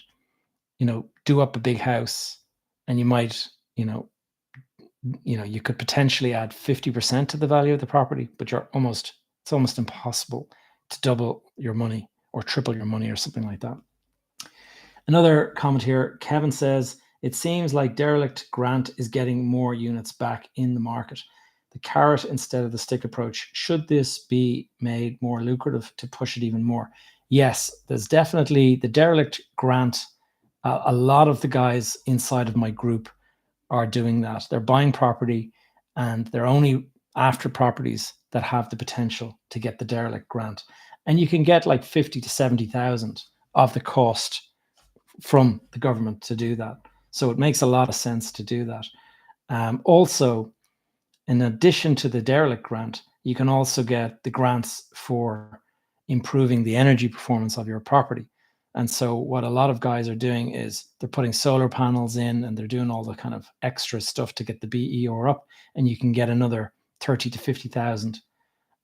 A: do up a big house and you might, you could potentially add 50% to the value of the property, but it's almost impossible to double your money or triple your money or something like that. Another comment here, Kevin says, it seems like derelict grant is getting more units back in the market. The carrot instead of the stick approach. Should this be made more lucrative to push it even more? Yes, there's definitely the derelict grant. A lot of the guys inside of my group are doing that. They're buying property and they're only after properties that have the potential to get the derelict grant. And you can get like 50 to 70,000 of the cost from the government to do that. So it makes a lot of sense to do that. Also, in addition to the derelict grant, you can also get the grants for improving the energy performance of your property. And so what a lot of guys are doing is they're putting solar panels in and they're doing all the kind of extra stuff to get the BER up, and you can get another 30 to 50,000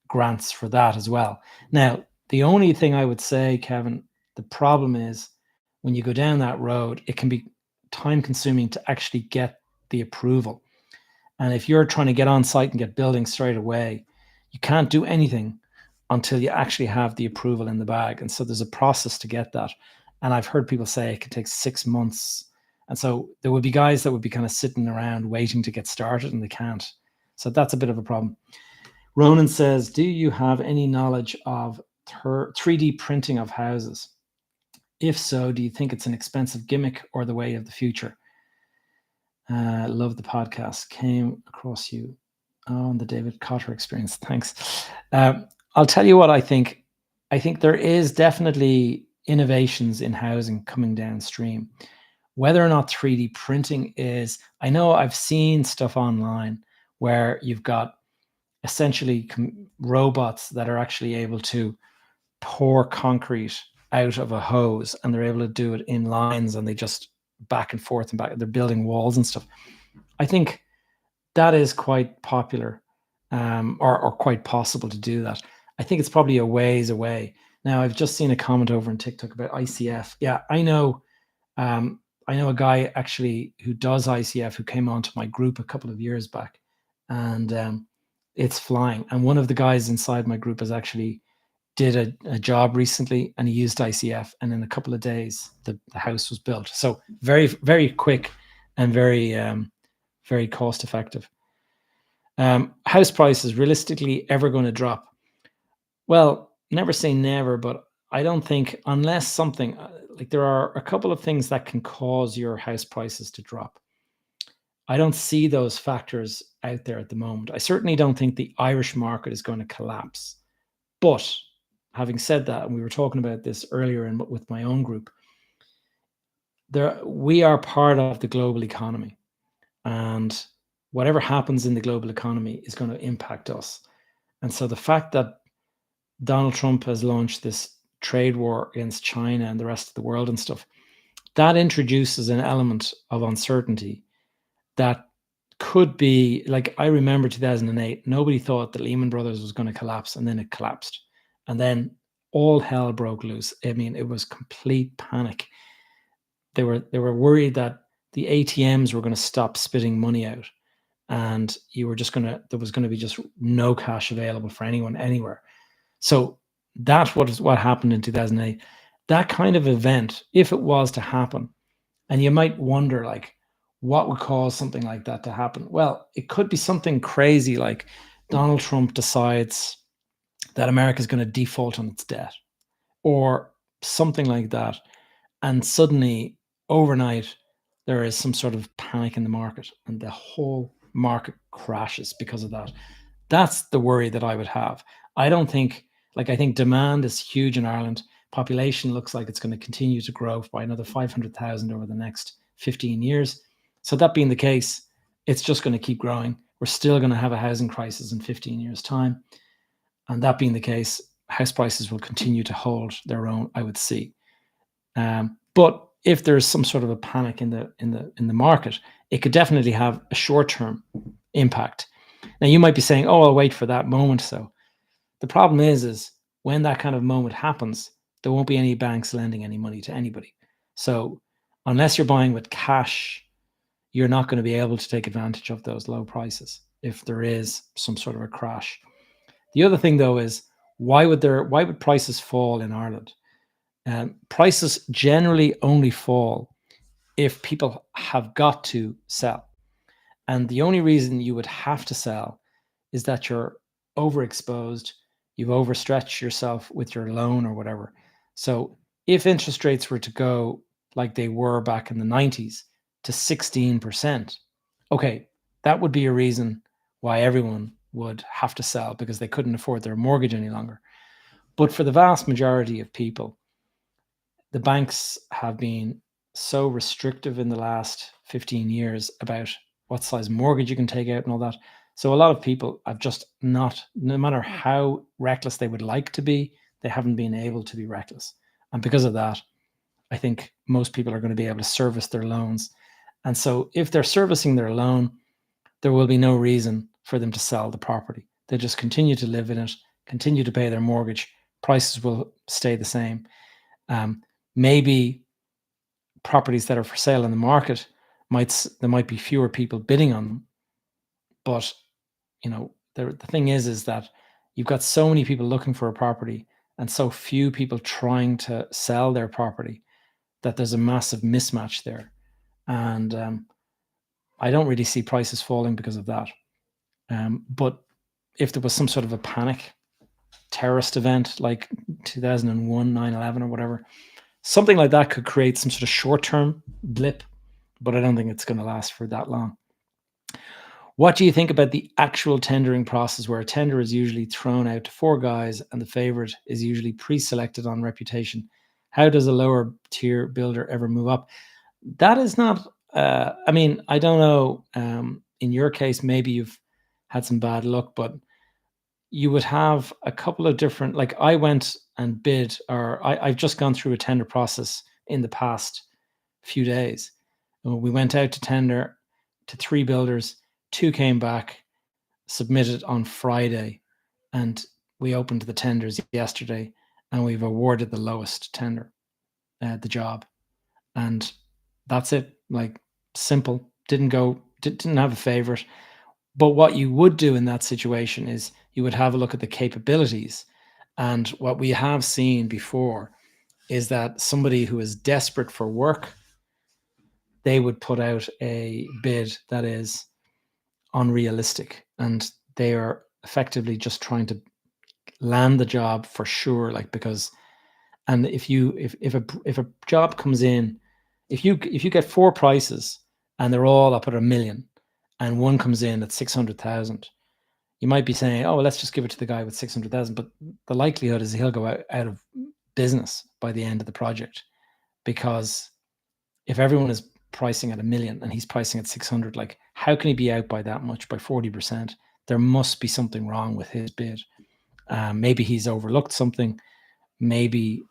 A: grants for that as well. Now, the only thing I would say, Kevin, the problem is when you go down that road, it can be time consuming to actually get the approval. And if you're trying to get on site and get building straight away, you can't do anything until you actually have the approval in the bag. And so there's a process to get that. And I've heard people say it could take 6 months. And so there would be guys that would be kind of sitting around waiting to get started, and they can't. So that's a bit of a problem. Ronan says, do you have any knowledge of 3D printing of houses? If so, do you think it's an expensive gimmick or the way of the future? Love the podcast. Came across you on the David Cotter experience. Thanks. I'll tell you what I think. I think there is definitely innovations in housing coming downstream. Whether or not 3D printing is, I know I've seen stuff online where you've got essentially robots that are actually able to pour concrete out of a hose, and they're able to do it in lines, and they just back and forth and back. They're building walls and stuff. I think that is quite popular, or quite possible to do that. I think it's probably a ways away. Now, I've just seen a comment over on TikTok about ICF. Yeah, I know a guy actually who does ICF who came onto my group a couple of years back, and it's flying. And one of the guys inside my group has actually did a job recently, and he used ICF, and in a couple of days the house was built. So very, very quick and very, very cost effective. House prices realistically ever going to drop? Well, never say never, but I don't think, unless something like, there are a couple of things that can cause your house prices to drop. I don't see those factors out there at the moment. I certainly don't think the Irish market is going to collapse. But having said that, and we were talking about this earlier with my own group, we are part of the global economy, and whatever happens in the global economy is going to impact us. And so the fact that Donald Trump has launched this trade war against China and the rest of the world and stuff, that introduces an element of uncertainty that could be, like, I remember 2008, nobody thought that Lehman Brothers was going to collapse, and then it collapsed. And then all hell broke loose. I mean, it was complete panic. They were worried that the ATMs were going to stop spitting money out, and there was going to be just no cash available for anyone anywhere. So that's what happened in 2008. That kind of event, if it was to happen, and you might wonder, like, what would cause something like that to happen? Well, it could be something crazy, like Donald Trump decides that America is going to default on its debt, or something like that. And suddenly, overnight, there is some sort of panic in the market, and the whole market crashes because of that. That's the worry that I would have. I think demand is huge in Ireland. Population looks like it's going to continue to grow by another 500,000 over the next 15 years. So that being the case, it's just going to keep growing. We're still going to have a housing crisis in 15 years' time. And that being the case, house prices will continue to hold their own, I would see. But if there's some sort of a panic in the market, it could definitely have a short-term impact. Now, you might be saying, "Oh, I'll wait for that moment." So the problem is when that kind of moment happens, there won't be any banks lending any money to anybody. So unless you're buying with cash, you're not going to be able to take advantage of those low prices if there is some sort of a crash. The other thing, though, is why would prices fall in Ireland? Prices generally only fall if people have got to sell. And the only reason you would have to sell is that you're overexposed, you've overstretched yourself with your loan or whatever. So if interest rates were to go like they were back in the 90s to 16%, okay, that would be a reason why everyone would have to sell, because they couldn't afford their mortgage any longer. But for the vast majority of people, the banks have been so restrictive in the last 15 years about what size mortgage you can take out and all that. So a lot of people have just not, no matter how reckless they would like to be, they haven't been able to be reckless. And because of that, I think most people are going to be able to service their loans. And so if they're servicing their loan, there will be no reason for them to sell the property. They just continue to live in it, continue to pay their mortgage. Prices will stay the same. Maybe properties that are for sale in the market, there might be fewer people bidding on them. But, the thing is that you've got so many people looking for a property and so few people trying to sell their property that there's a massive mismatch there. And I don't really see prices falling because of that. But if there was some sort of a panic terrorist event like 2001, 9/11 or whatever, something like that could create some sort of short-term blip, but I don't think it's going to last for that long. What do you think about the actual tendering process, where a tender is usually thrown out to 4 guys and the favorite is usually pre-selected on reputation? How does a lower tier builder ever move up? That is not, I don't know. In your case, maybe you've had some bad luck, but you would have a couple of different, like I went and bid, or I've just gone through a tender process in the past few days. We went out to tender to 3 builders, 2 came back, submitted on Friday, and we opened the tenders yesterday, and we've awarded the lowest tender, the job. And that's it. Like, simple. Didn't have a favorite. But what you would do in that situation is you would have a look at the capabilities. And what we have seen before is that somebody who is desperate for work, they would put out a bid that is unrealistic, and they are effectively just trying to land the job for sure. Like, because, and if a job comes in, if you get 4 prices and they're all up at $1 million and one comes in at 600,000, you might be saying, oh, well, let's just give it to the guy with 600,000. But the likelihood is he'll go out of business by the end of the project, because if everyone is pricing at $1 million and he's pricing at 600, like, how can he be out by that much, by 40%? There must be something wrong with his bid. Maybe he's overlooked something. Maybe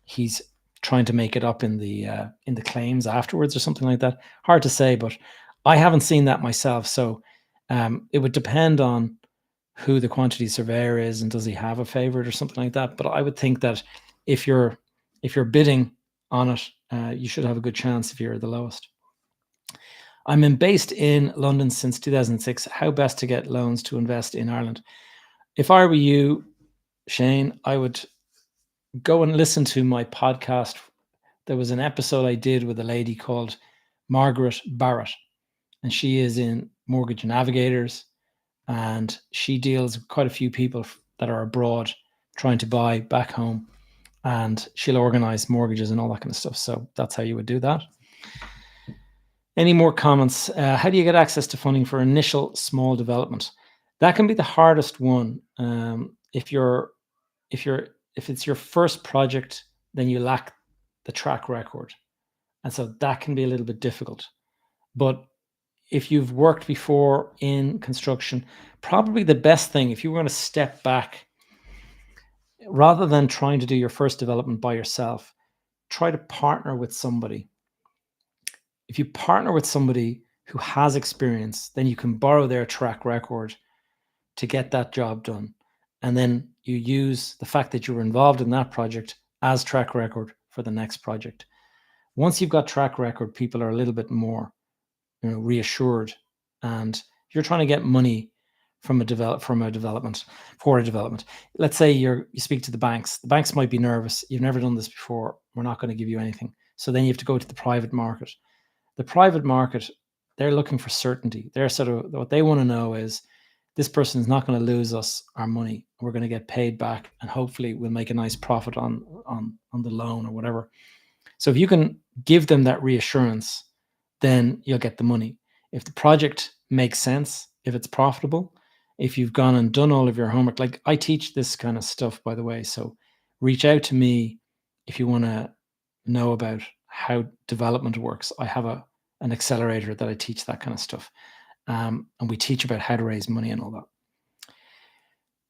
A: he's trying to make it up in the claims afterwards or something like that. Hard to say, but I haven't seen that myself. So it would depend on who the quantity surveyor is and does he have a favorite or something like that. But I would think that if you're bidding on it, you should have a good chance if you're the lowest. I'm based in London since 2006. How best to get loans to invest in Ireland? If I were you, Shane, I would go and listen to my podcast. There was an episode I did with a lady called Margaret Barrett, and she is in Mortgage Navigators, and she deals with quite a few people that are abroad trying to buy back home, and she'll organize mortgages and all that kind of stuff. So that's how you would do that. Any more comments? How do you get access to funding for initial small development? That can be the hardest one. If it's your first project, then you lack the track record, and so that can be a little bit difficult. But if you've worked before in construction, probably the best thing, if you were going to step back, rather than trying to do your first development by yourself, try to partner with somebody. If you partner with somebody who has experience, then you can borrow their track record to get that job done. And then you use the fact that you were involved in that project as track record for the next project. Once you've got track record, people are a little bit more, reassured, and you're trying to get money for a development. Let's say you speak to the banks. The banks might be nervous. You've never done this before. We're not going to give you anything. So then you have to go to the private market. The private market, they're looking for certainty. They're sort of, what they want to know is, this person is not going to lose us our money. We're going to get paid back, and hopefully we'll make a nice profit on the loan or whatever. So if you can give them that reassurance, then you'll get the money. If the project makes sense, if it's profitable, if you've gone and done all of your homework, like I teach this kind of stuff, by the way. So reach out to me if you want to know about how development works. I have an accelerator that I teach that kind of stuff. and we teach about how to raise money and all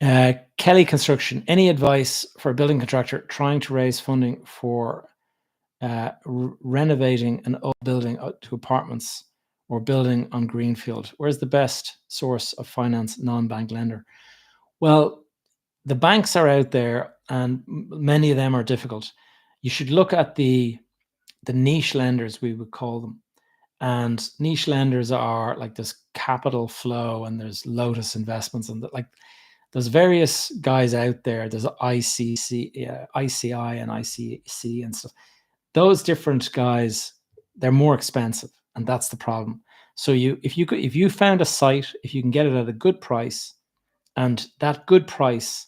A: that. Kelly Construction, any advice for a building contractor trying to raise funding for renovating an old building to apartments or building on greenfield? Where's the best source of finance, non-bank lender? Well, the banks are out there, and many of them are difficult. You should look at the niche lenders, we would call them. And niche lenders are like there's Capital Flow and there's Lotus Investments, and like there's various guys out there. There's ICC, ICI and ICC and stuff. Those different guys, they're more expensive, and that's the problem. So if you found a site, if you can get it at a good price, and that good price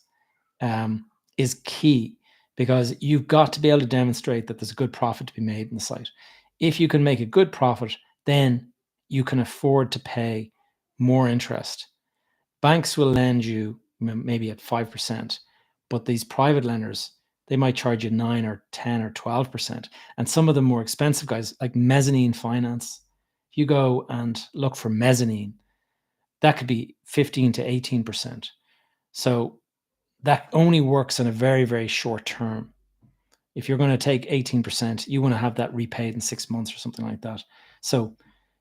A: is key, because you've got to be able to demonstrate that there's a good profit to be made in the site. If you can make a good profit, then you can afford to pay more interest. Banks will lend you maybe at 5%, but these private lenders, they might charge you 9 or 10 or 12%. And some of the more expensive guys, like mezzanine finance, if you go and look for mezzanine, that could be 15 to 18%. So that only works in a very, very short term. If you're going to take 18%, you want to have that repaid in 6 months or something like that. So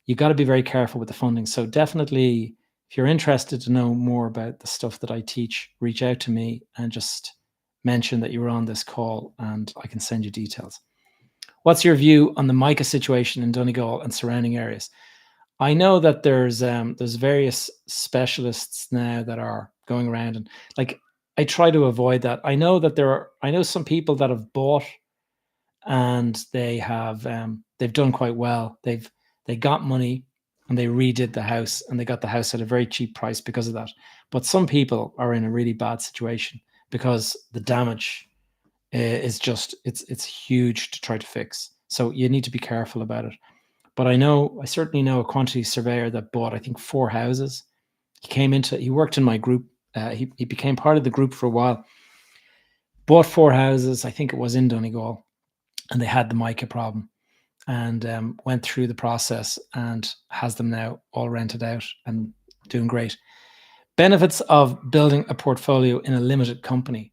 A: you got to be very careful with the funding. So definitely, if you're interested to know more about the stuff that I teach, reach out to me and just mention that you were on this call and I can send you details. What's your view on the mica situation in Donegal and surrounding areas? I know that there's various specialists now that are going around, and like I try to avoid that. I know that I know some people that have bought and they've done quite well. They got money and they redid the house, and they got the house at a very cheap price because of that. But some people are in a really bad situation because the damage is just it's huge to try to fix. So you need to be careful about it. But I certainly know a quantity surveyor that bought, I think, 4 houses. He worked in my group. He became part of the group for a while. Bought 4 houses, I think it was in Donegal, and they had the mica problem, and went through the process and has them now all rented out and doing great. Benefits of building a portfolio in a limited company.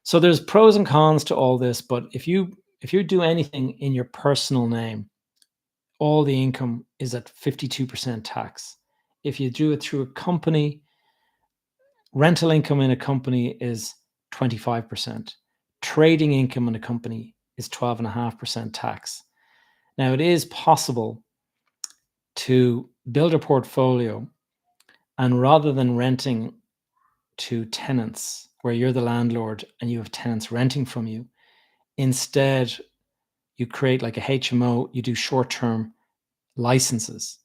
A: So there's pros and cons to all this, but if you do anything in your personal name, all the income is at 52% tax. If you do it through a company, rental income in a company is 25%. Trading income in a company is 12.5% tax. Now, it is possible to build a portfolio, and rather than renting to tenants where you're the landlord and you have tenants renting from you, instead you create like a HMO, you do short-term licenses,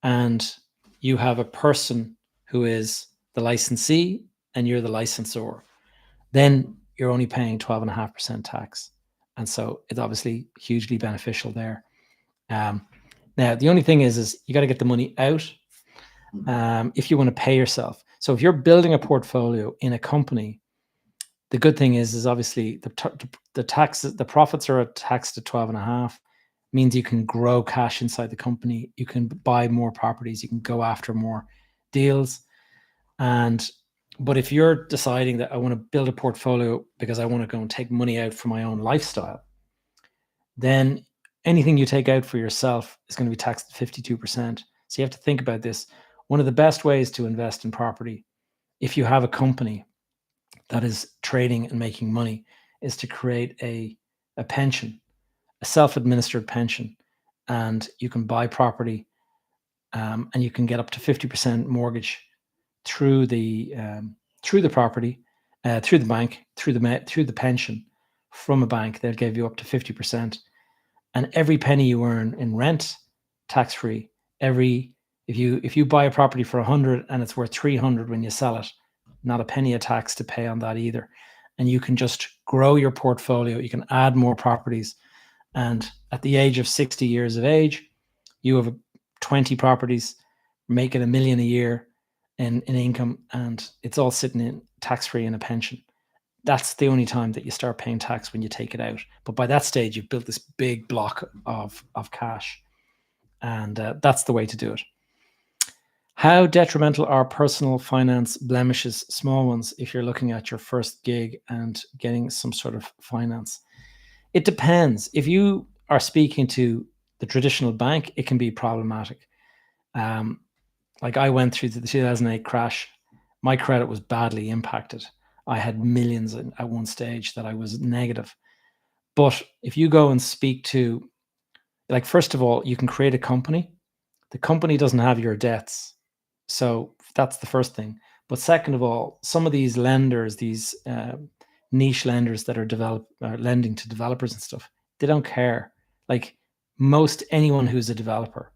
A: and you have a person who is the licensee and you're the licensor. Then you're only paying 12.5% tax. And so it's obviously hugely beneficial there. Now, the only thing is you got to get the money out if you want to pay yourself. So if you're building a portfolio in a company, the good thing is obviously the taxes, the profits are taxed at 12.5, means you can grow cash inside the company. You can buy more properties. You can go after more deals. But if you're deciding that I want to build a portfolio because I want to go and take money out for my own lifestyle, then anything you take out for yourself is going to be taxed at 52%. So you have to think about this. One of the best ways to invest in property, if you have a company that is trading and making money, is to create a pension, a self-administered pension, and you can buy property and you can get up to 50% mortgage through the property, through the bank, through the pension from a bank. They'll give you up to 50%, and every penny you earn in rent, tax free. If you buy a property for 100 and it's worth 300 when you sell it, not a penny of tax to pay on that either. And you can just grow your portfolio. You can add more properties. And at the age of 60 years of age, you have 20 properties, making $1 million a year in income, and it's all sitting in tax-free in a pension. That's the only time that you start paying tax, when you take it out. But by that stage, you've built this big block of cash, and that's the way to do it. How detrimental are personal finance blemishes, small ones, if you're looking at your first gig and getting some sort of finance? It depends. If you are speaking to the traditional bank, it can be problematic. Like I went through the 2008 crash, my credit was badly impacted. I had millions at one stage that I was negative. But if you go and speak to, like, first of all, you can create a company. The company doesn't have your debts. So that's the first thing. But second of all, some of these lenders, these niche lenders that are lending to developers and stuff, they don't care. Like most anyone who's a developer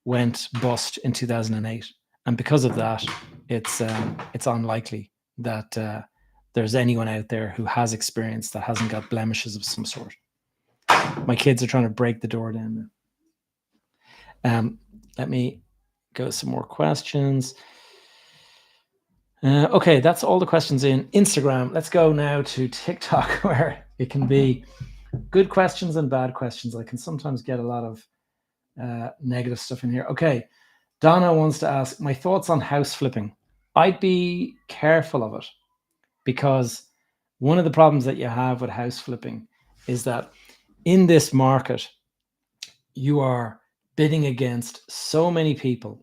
A: went bust in 2008, and because of that, it's unlikely that there's anyone out there who has experience that hasn't got blemishes of some sort. My kids are trying to break the door down now. Let me go some more questions. Okay, that's all the questions in Instagram. Let's go now to TikTok, where it can be good questions and bad questions. I can sometimes get a lot of negative stuff in here. Okay, Donna wants to ask my thoughts on house flipping. I'd be careful of it, because one of the problems that you have with house flipping is that in this market, you are bidding against so many people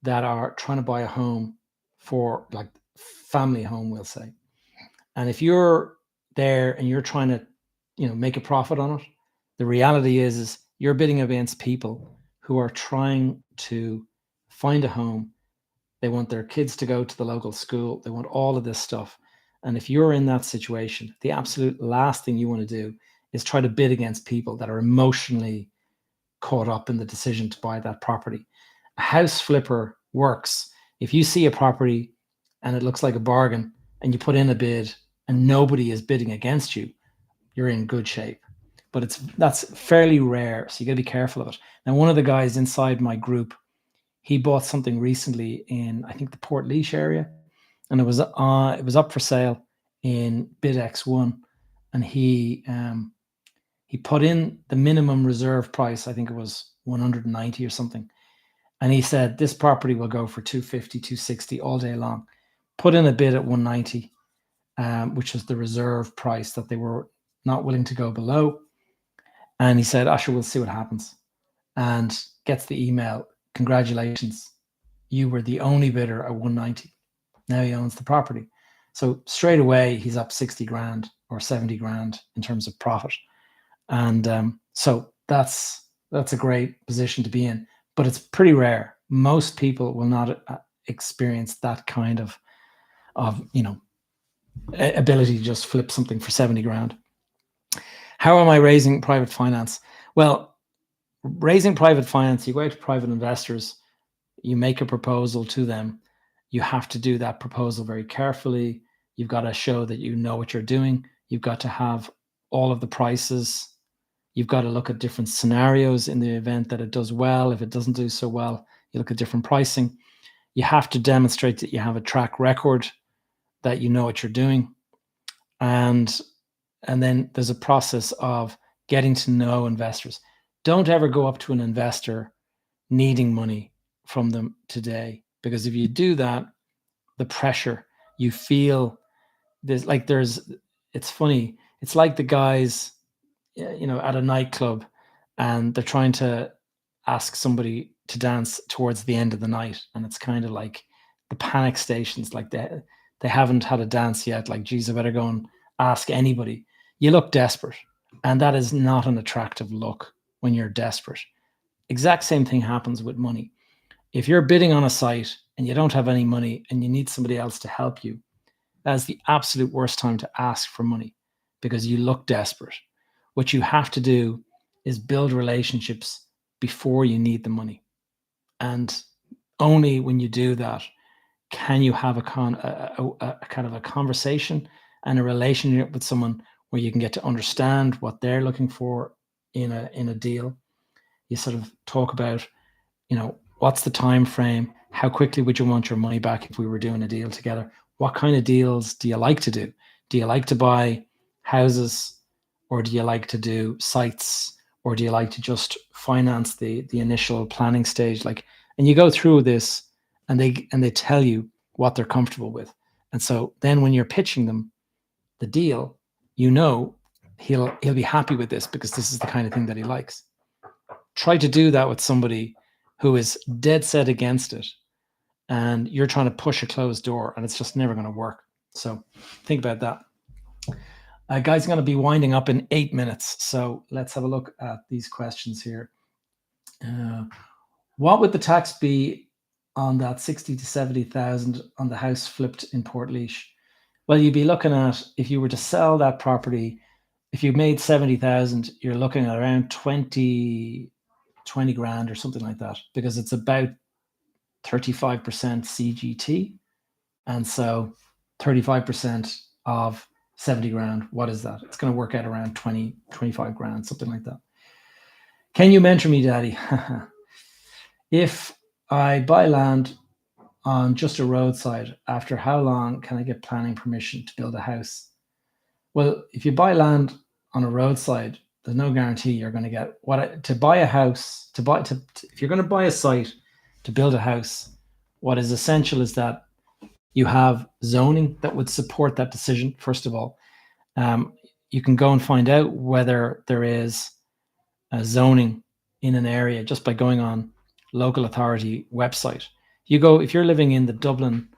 A: that are trying to buy a home for, like, family home, we'll say. And if you're there and you're trying to, make a profit on it, the reality is you're bidding against people who are trying to find a home. They want their kids to go to the local school. They want all of this stuff. And if you're in that situation, the absolute last thing you want to do is try to bid against people that are emotionally caught up in the decision to buy that property. A house flipper works if you see a property and it looks like a bargain and you put in a bid and nobody is bidding against you, you're in good shape. But that's fairly rare, so you got to be careful of it. Now, one of the guys inside my group, he bought something recently in, I think, the Port area, and it was up for sale in bid X1, and he put in the minimum reserve price. I think it was 190 or something, and he said this property will go for 250, 260 all day long. Put in a bid at 190, which was the reserve price that they were not willing to go below. And he said, Asher, we'll see what happens. And gets the email, congratulations, you were the only bidder at 190. Now he owns the property. So straight away, he's up 60 grand or 70 grand in terms of profit. And so that's a great position to be in, but it's pretty rare. Most people will not experience that kind of ability to just flip something for 70 grand. How am I raising private finance? Well, raising private finance, you go out to private investors, you make a proposal to them. You have to do that proposal very carefully. You've got to show that you know what you're doing. You've got to have all of the prices. You've got to look at different scenarios in the event that it does well. If it doesn't do so well, you look at different pricing. You have to demonstrate that you have a track record, that you know what you're doing. And then there's a process of getting to know investors. Don't ever go up to an investor needing money from them today, because if you do that, the pressure you feel, it's funny. It's like the guys, at a nightclub, and they're trying to ask somebody to dance towards the end of the night, and it's kind of like the panic stations, like they haven't had a dance yet. Like, geez, I better go and ask anybody. You look desperate, and that is not an attractive look when you're desperate. Exact same thing happens with money. If you're bidding on a site and you don't have any money and you need somebody else to help you, that's the absolute worst time to ask for money, because you look desperate. What you have to do is build relationships before you need the money. And only when you do that can you have a kind of a conversation and a relationship with someone where you can get to understand what they're looking for in a deal. You sort of talk about, what's the time frame? How quickly would you want your money back if we were doing a deal together? What kind of deals do you like to do? Do you like to buy houses, or do you like to do sites, or do you like to just finance the initial planning stage? And you go through this, and they tell you what they're comfortable with. And so then when you're pitching them the deal, you know he'll be happy with this because this is the kind of thing that he likes. Try to do that with somebody who is dead set against it, and you're trying to push a closed door, and it's just never going to work. So think about that. Guys, going to be winding up in 8 minutes, so let's have a look at these questions here. What would the tax be on that 60 to 70,000 on the house flipped in Portlaoise? Well, you'd be looking at, if you were to sell that property, if you made 70,000, you're looking at around 20 grand or something like that, because it's about 35% CGT. And so 35% of 70 grand, what is that? It's going to work out around 25 grand, something like that. Can you mentor me, Daddy? If I buy land on just a roadside, after how long can I get planning permission to build a house? Well, if you buy land on a roadside, there's no guarantee you're going to get to buy a house. If you're going to buy a site to build a house, what is essential is that you have zoning that would support that decision. First of all, you can go and find out whether there is a zoning in an area just by going on local authority website. If you're living in the Dublin,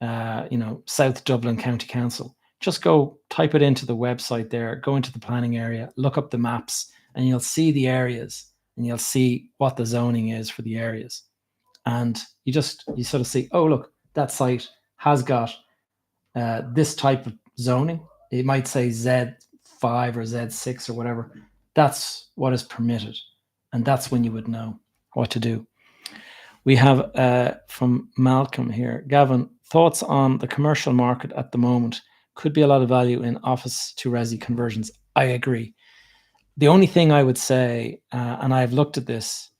A: South Dublin County Council, just go type it into the website there, go into the planning area, look up the maps, and you'll see the areas and you'll see what the zoning is for the areas. And you sort of see, oh, look, that site has got this type of zoning. It might say Z5 or Z6 or whatever. That's what is permitted. And that's when you would know what to do. We have from Malcolm here, Gavin, thoughts on the commercial market at the moment? Could be a lot of value in office to resi conversions. I agree. The only thing I would say, and I've looked at this,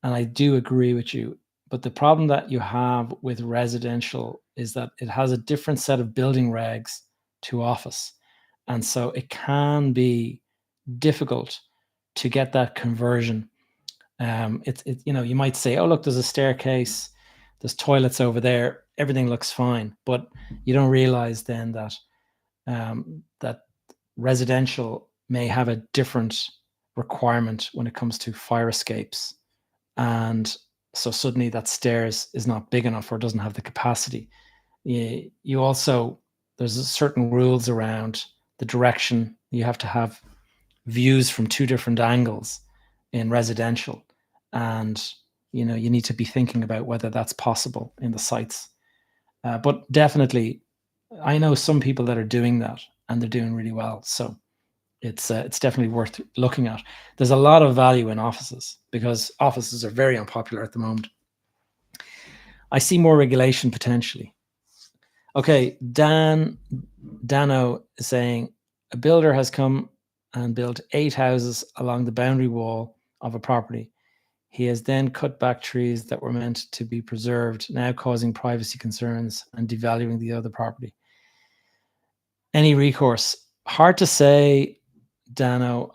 A: and I do agree with you, but the problem that you have with residential is that it has a different set of building regs to office. And so it can be difficult to get that conversion. You might say, oh, look, there's a staircase, there's toilets over there, everything looks fine. But you don't realize then that that residential may have a different requirement when it comes to fire escapes. And so suddenly that stairs is not big enough or doesn't have the capacity. You also, there's certain rules around the direction. You have to have views from two different angles in residential. And, you need to be thinking about whether that's possible in the sites. But definitely, I know some people that are doing that and they're doing really well. So it's definitely worth looking at. There's a lot of value in offices because offices are very unpopular at the moment. I see more regulation potentially. Okay, Dano is saying a builder has come and built 8 houses along the boundary wall of a property. He has then cut back trees that were meant to be preserved, now causing privacy concerns and devaluing the other property. Any recourse? Hard to say, Dano.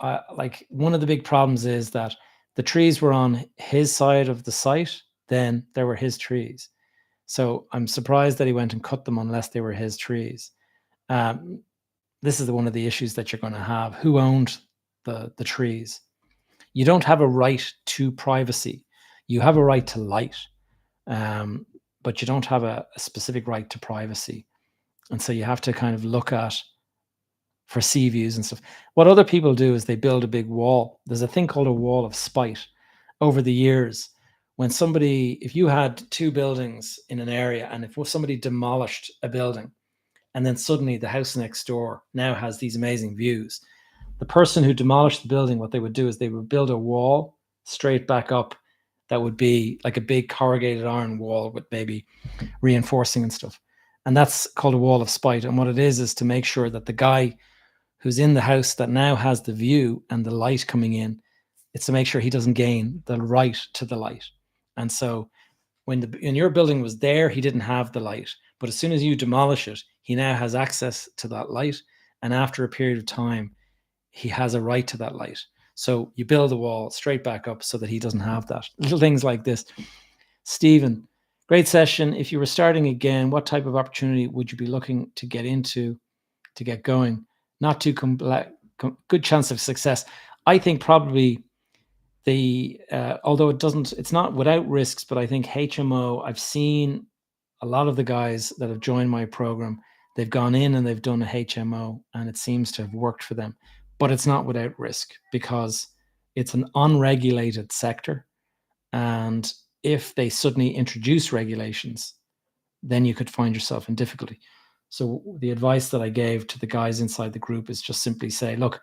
A: One of the big problems is that the trees were on his side of the site, then there were his trees. So I'm surprised that he went and cut them unless they were his trees. This is one of the issues that you're going to have. Who owned the trees? You don't have a right to privacy. You have a right to light, but you don't have a specific right to privacy. And so you have to kind of look at for sea views and stuff. What other people do is they build a big wall. There's a thing called a wall of spite. Over the years, if you had 2 buildings in an area, and if somebody demolished a building, and then suddenly the house next door now has these amazing views, the person who demolished the building, what they would do is they would build a wall straight back up that would be like a big corrugated iron wall with maybe reinforcing and stuff. And that's called a wall of spite. And what it is to make sure that the guy who's in the house that now has the view and the light coming in, it's to make sure he doesn't gain the right to the light. And so when your building was there, he didn't have the light. But as soon as you demolish it, he now has access to that light. And after a period of time, he has a right to that light. So you build a wall straight back up so that he doesn't have that. Little things like this. Stephen, Great session. If you were starting again, what type of opportunity would you be looking to get into to get going? Not too good chance of success. I think probably although it's not without risks, but I think HMO, I've seen a lot of the guys that have joined my program, they've gone in and they've done a HMO and it seems to have worked for them, but it's not without risk because it's an unregulated sector. And if they suddenly introduce regulations, then you could find yourself in difficulty. So the advice that I gave to the guys inside the group is just simply say, look,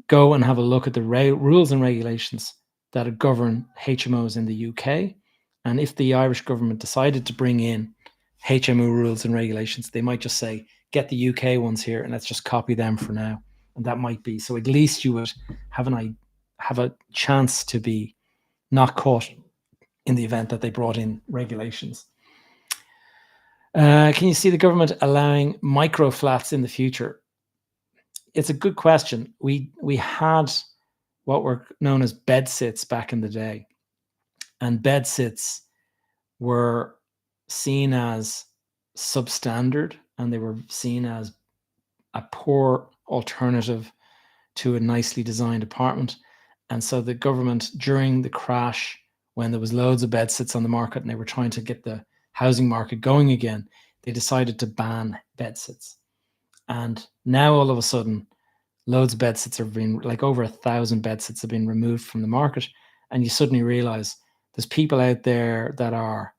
A: go and have a look at the rules and regulations that govern HMOs in the UK. And if the Irish government decided to bring in HMO rules and regulations, they might just say, get the UK ones here and let's just copy them for now. And that might be, so at least you would have a chance to be not caught in the event that they brought in regulations. Can you see the government allowing micro flats in the future? It's a good question. We had what were known as bed sits back in the day, and bed sits were seen as substandard, and they were seen as a poor alternative to a nicely designed apartment. And so the government, during the crash, when there was loads of bed sits on the market and they were trying to get the housing market going again, they decided to ban bed sits. And now all of a sudden, loads of bed sits have been, like over 1,000 bed sits have been removed from the market. And you suddenly realize there's people out there that are,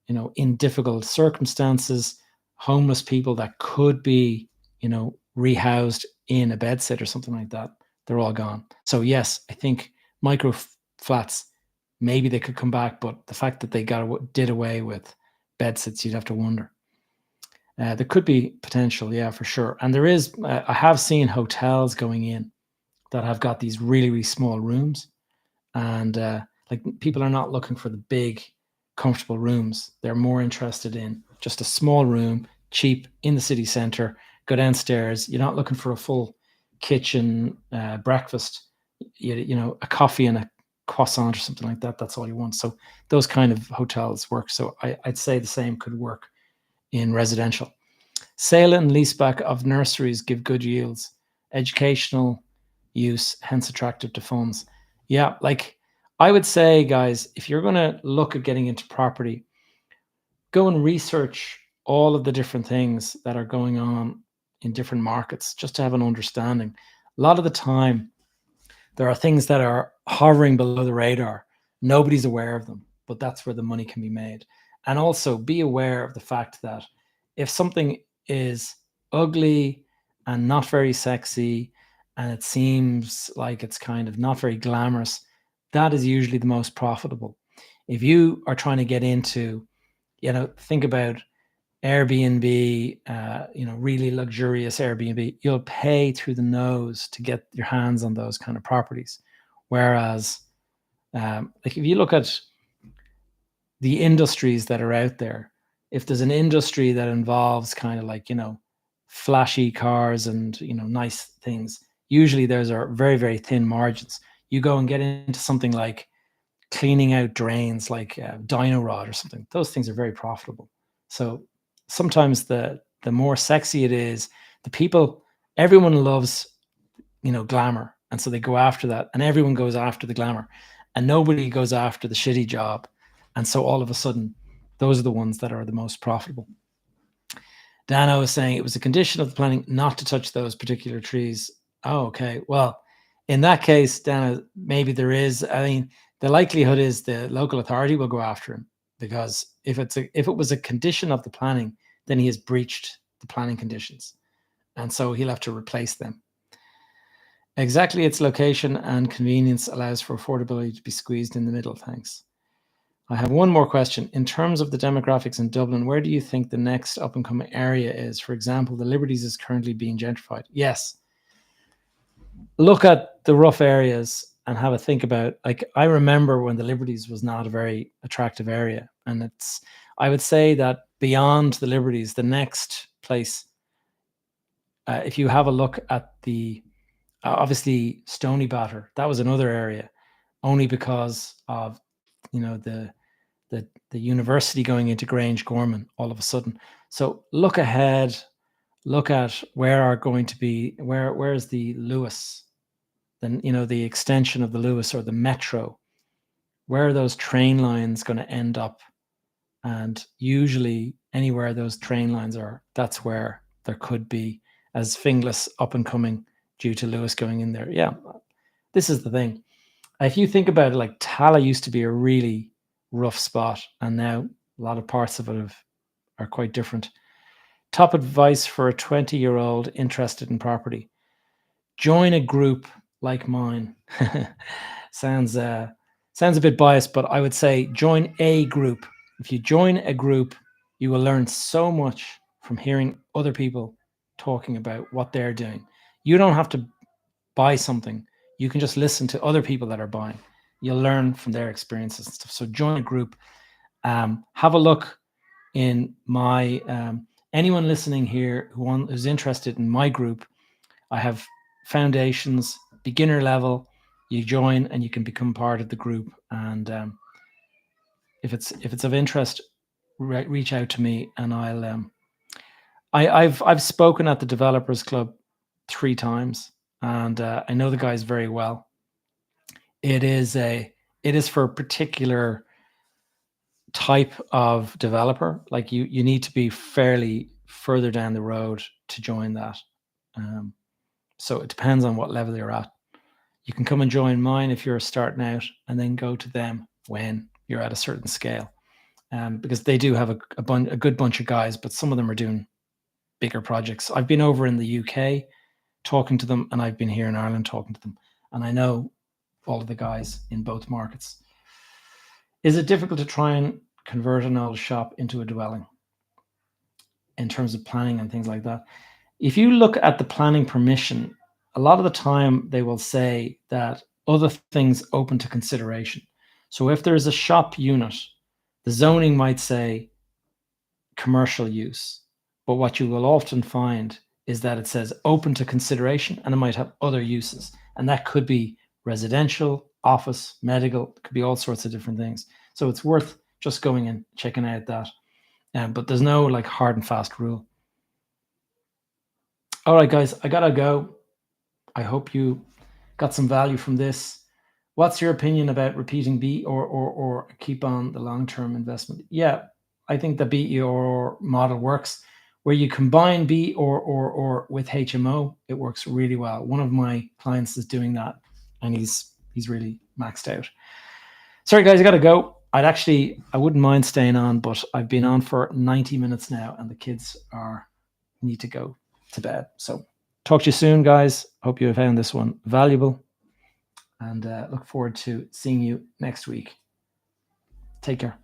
A: in difficult circumstances, homeless people that could be, rehoused in a bed sit or something like that. They're all gone. So yes, I think micro flats, maybe they could come back, but the fact that they did away with bed sits, you'd have to wonder. There could be potential, yeah, for sure. And there is, I have seen hotels going in that have got these really, really small rooms. And like people are not looking for the big, comfortable rooms. They're more interested in just a small room, cheap, in the city center, go downstairs. You're not looking for a full kitchen, breakfast, a coffee and a croissant or something like that. That's all you want. So those kind of hotels work. So I'd say the same could work in residential. Sale and leaseback of nurseries give good yields. Educational use, hence attractive to funds. Yeah, like I would say, guys, if you're going to look at getting into property, go and research all of the different things that are going on in different markets just to have an understanding. A lot of the time, there are things that are hovering below the radar. Nobody's aware of them, but that's where the money can be made. And also be aware of the fact that if something is ugly and not very sexy, and it seems like it's kind of not very glamorous, that is usually the most profitable. If you are trying to get into, think about Airbnb, really luxurious Airbnb, you'll pay through the nose to get your hands on those kind of properties. Whereas, like if you look at the industries that are out there, if there's an industry that involves kind of like, flashy cars and, nice things, usually those are very, very thin margins. You go and get into something like cleaning out drains, like Dino Rod or something. Those things are very profitable. So sometimes the more sexy it is, everyone loves, glamour. And so they go after that, and everyone goes after the glamour, and nobody goes after the shitty job. And so all of a sudden, those are the ones that are the most profitable. Dano was saying it was a condition of the planning not to touch those particular trees. Oh, okay. Well, in that case, Dano, maybe there is, the likelihood is the local authority will go after him, because if it was a condition of the planning, then he has breached the planning conditions. And so he'll have to replace them. Exactly, its location and convenience allows for affordability to be squeezed in the middle. Thanks. I have one more question. In terms of the demographics in Dublin, where do you think the next up-and-coming area is? For example, the Liberties is currently being gentrified. Yes. Look at the rough areas and have a think about, like, I remember when the Liberties was not a very attractive area. And I would say that beyond the Liberties, the next place, if you have a look at the, obviously Stony Batter, that was another area, only because of, the the university going into Grange Gorman all of a sudden. So look ahead, look at where are going to be, where's the Lewis, then, you know, the extension of the Lewis or the metro, where are those train lines going to end up? And usually anywhere those train lines are, that's where there could be, as Finglas up and coming due to Lewis going in there. Yeah, this is the thing. If you think about it, like Tala used to be a really rough spot, and now a lot of parts of it are quite different. Top advice for a 20-year-old interested in property: join a group like mine. Sounds a bit biased, but I would say join a group. If you join a group, you will learn so much from hearing other people talking about what they're doing. You don't have to buy something. You can just listen to other people that are buying. You'll learn from their experiences and stuff. So join a group. Have a look in my anyone listening here who's interested in my group. I have foundations, beginner level. You join and you can become part of the group. And if it's of interest, reach out to me, and I've spoken at the Developers Club 3 times, and I know the guys very well. It is for a particular type of developer. Like you need to be fairly further down the road to join that. So it depends on what level you're at. You can come and join mine if you're starting out, and then go to them when you're at a certain scale. Because they do have a good bunch of guys, but some of them are doing bigger projects. I've been over in the UK talking to them, and I've been here in Ireland talking to them, and I know all of the guys in both markets. Is it difficult to try and convert an old shop into a dwelling in terms of planning and things like that? If you look at the planning permission, a lot of the time they will say that other things open to consideration. So if there is a shop unit, the zoning might say commercial use, but what you will often find is that it says open to consideration, and it might have other uses, and that could be residential, office, medical, it could be all sorts of different things. So it's worth just going and checking out that. But there's no like hard and fast rule. All right, guys, I gotta go. I hope you got some value from this. What's your opinion about repeating B or keep on the long-term investment? Yeah, I think the BEOR model works. Where you combine B or with HMO, it works really well. One of my clients is doing that, and he's really maxed out. Sorry, guys, I got to go. I wouldn't mind staying on, but I've been on for 90 minutes now, and the kids need to go to bed. So talk to you soon, guys. Hope you found this one valuable, and look forward to seeing you next week. Take care.